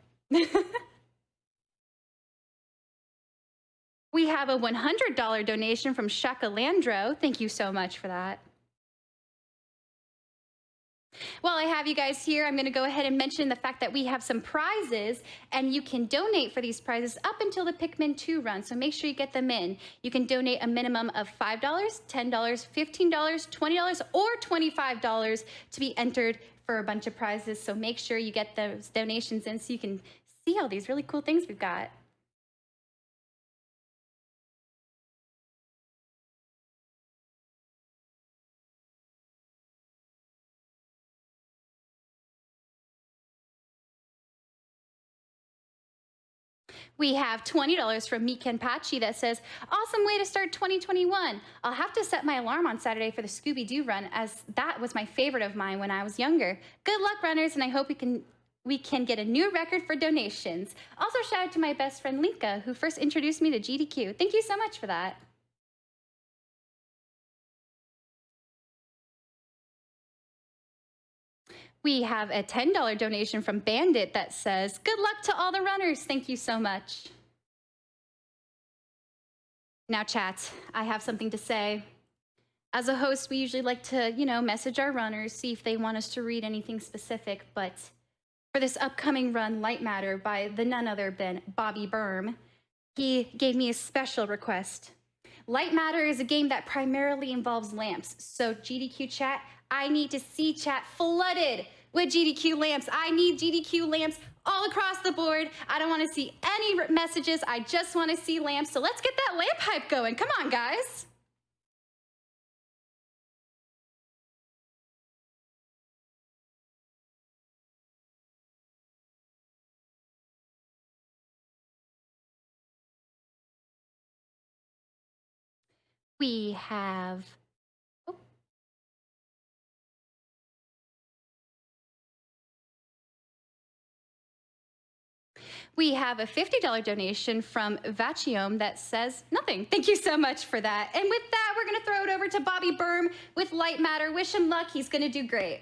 [SPEAKER 3] We have a $100 donation from Shaka Landro. Thank you so much for that. While I have you guys here, I'm going to go ahead and mention the fact that we have some prizes, and you can donate for these prizes up until the Pikmin 2 run, so make sure you get them in. You can donate a minimum of $5, $10, $15, $20, or $25 to be entered for a bunch of prizes, so make sure you get those donations in so you can see all these really cool things we've got. We have $20 from Meat Kenpachi that says, awesome way to start 2021. I'll have to set my alarm on Saturday for the Scooby-Doo run, as that was my favorite of mine when I was younger. Good luck, runners, and I hope we can get a new record for donations. Also, shout out to my best friend Linka, who first introduced me to GDQ. Thank you so much for that. We have a $10 donation from Bandit that says, good luck to all the runners. Thank you so much. Now, chat, I have something to say. As a host, we usually like to, you know, message our runners, see if they want us to read anything specific, but for this upcoming run, Light Matter, by the none other than Bobby Berm, he gave me a special request. Light Matter is a game that primarily involves lamps, so GDQ chat, I need to see chat flooded with GDQ lamps. I need GDQ lamps all across the board. I don't want to see any messages. I just want to see lamps. So let's get that lamp hype going. Come on, guys. We have... Oh. We have a $50 donation from Vachiome that says nothing. Thank you so much for that. And with that, we're going to throw it over to Bobby Berm with Light Matter. Wish him luck. He's going to do great.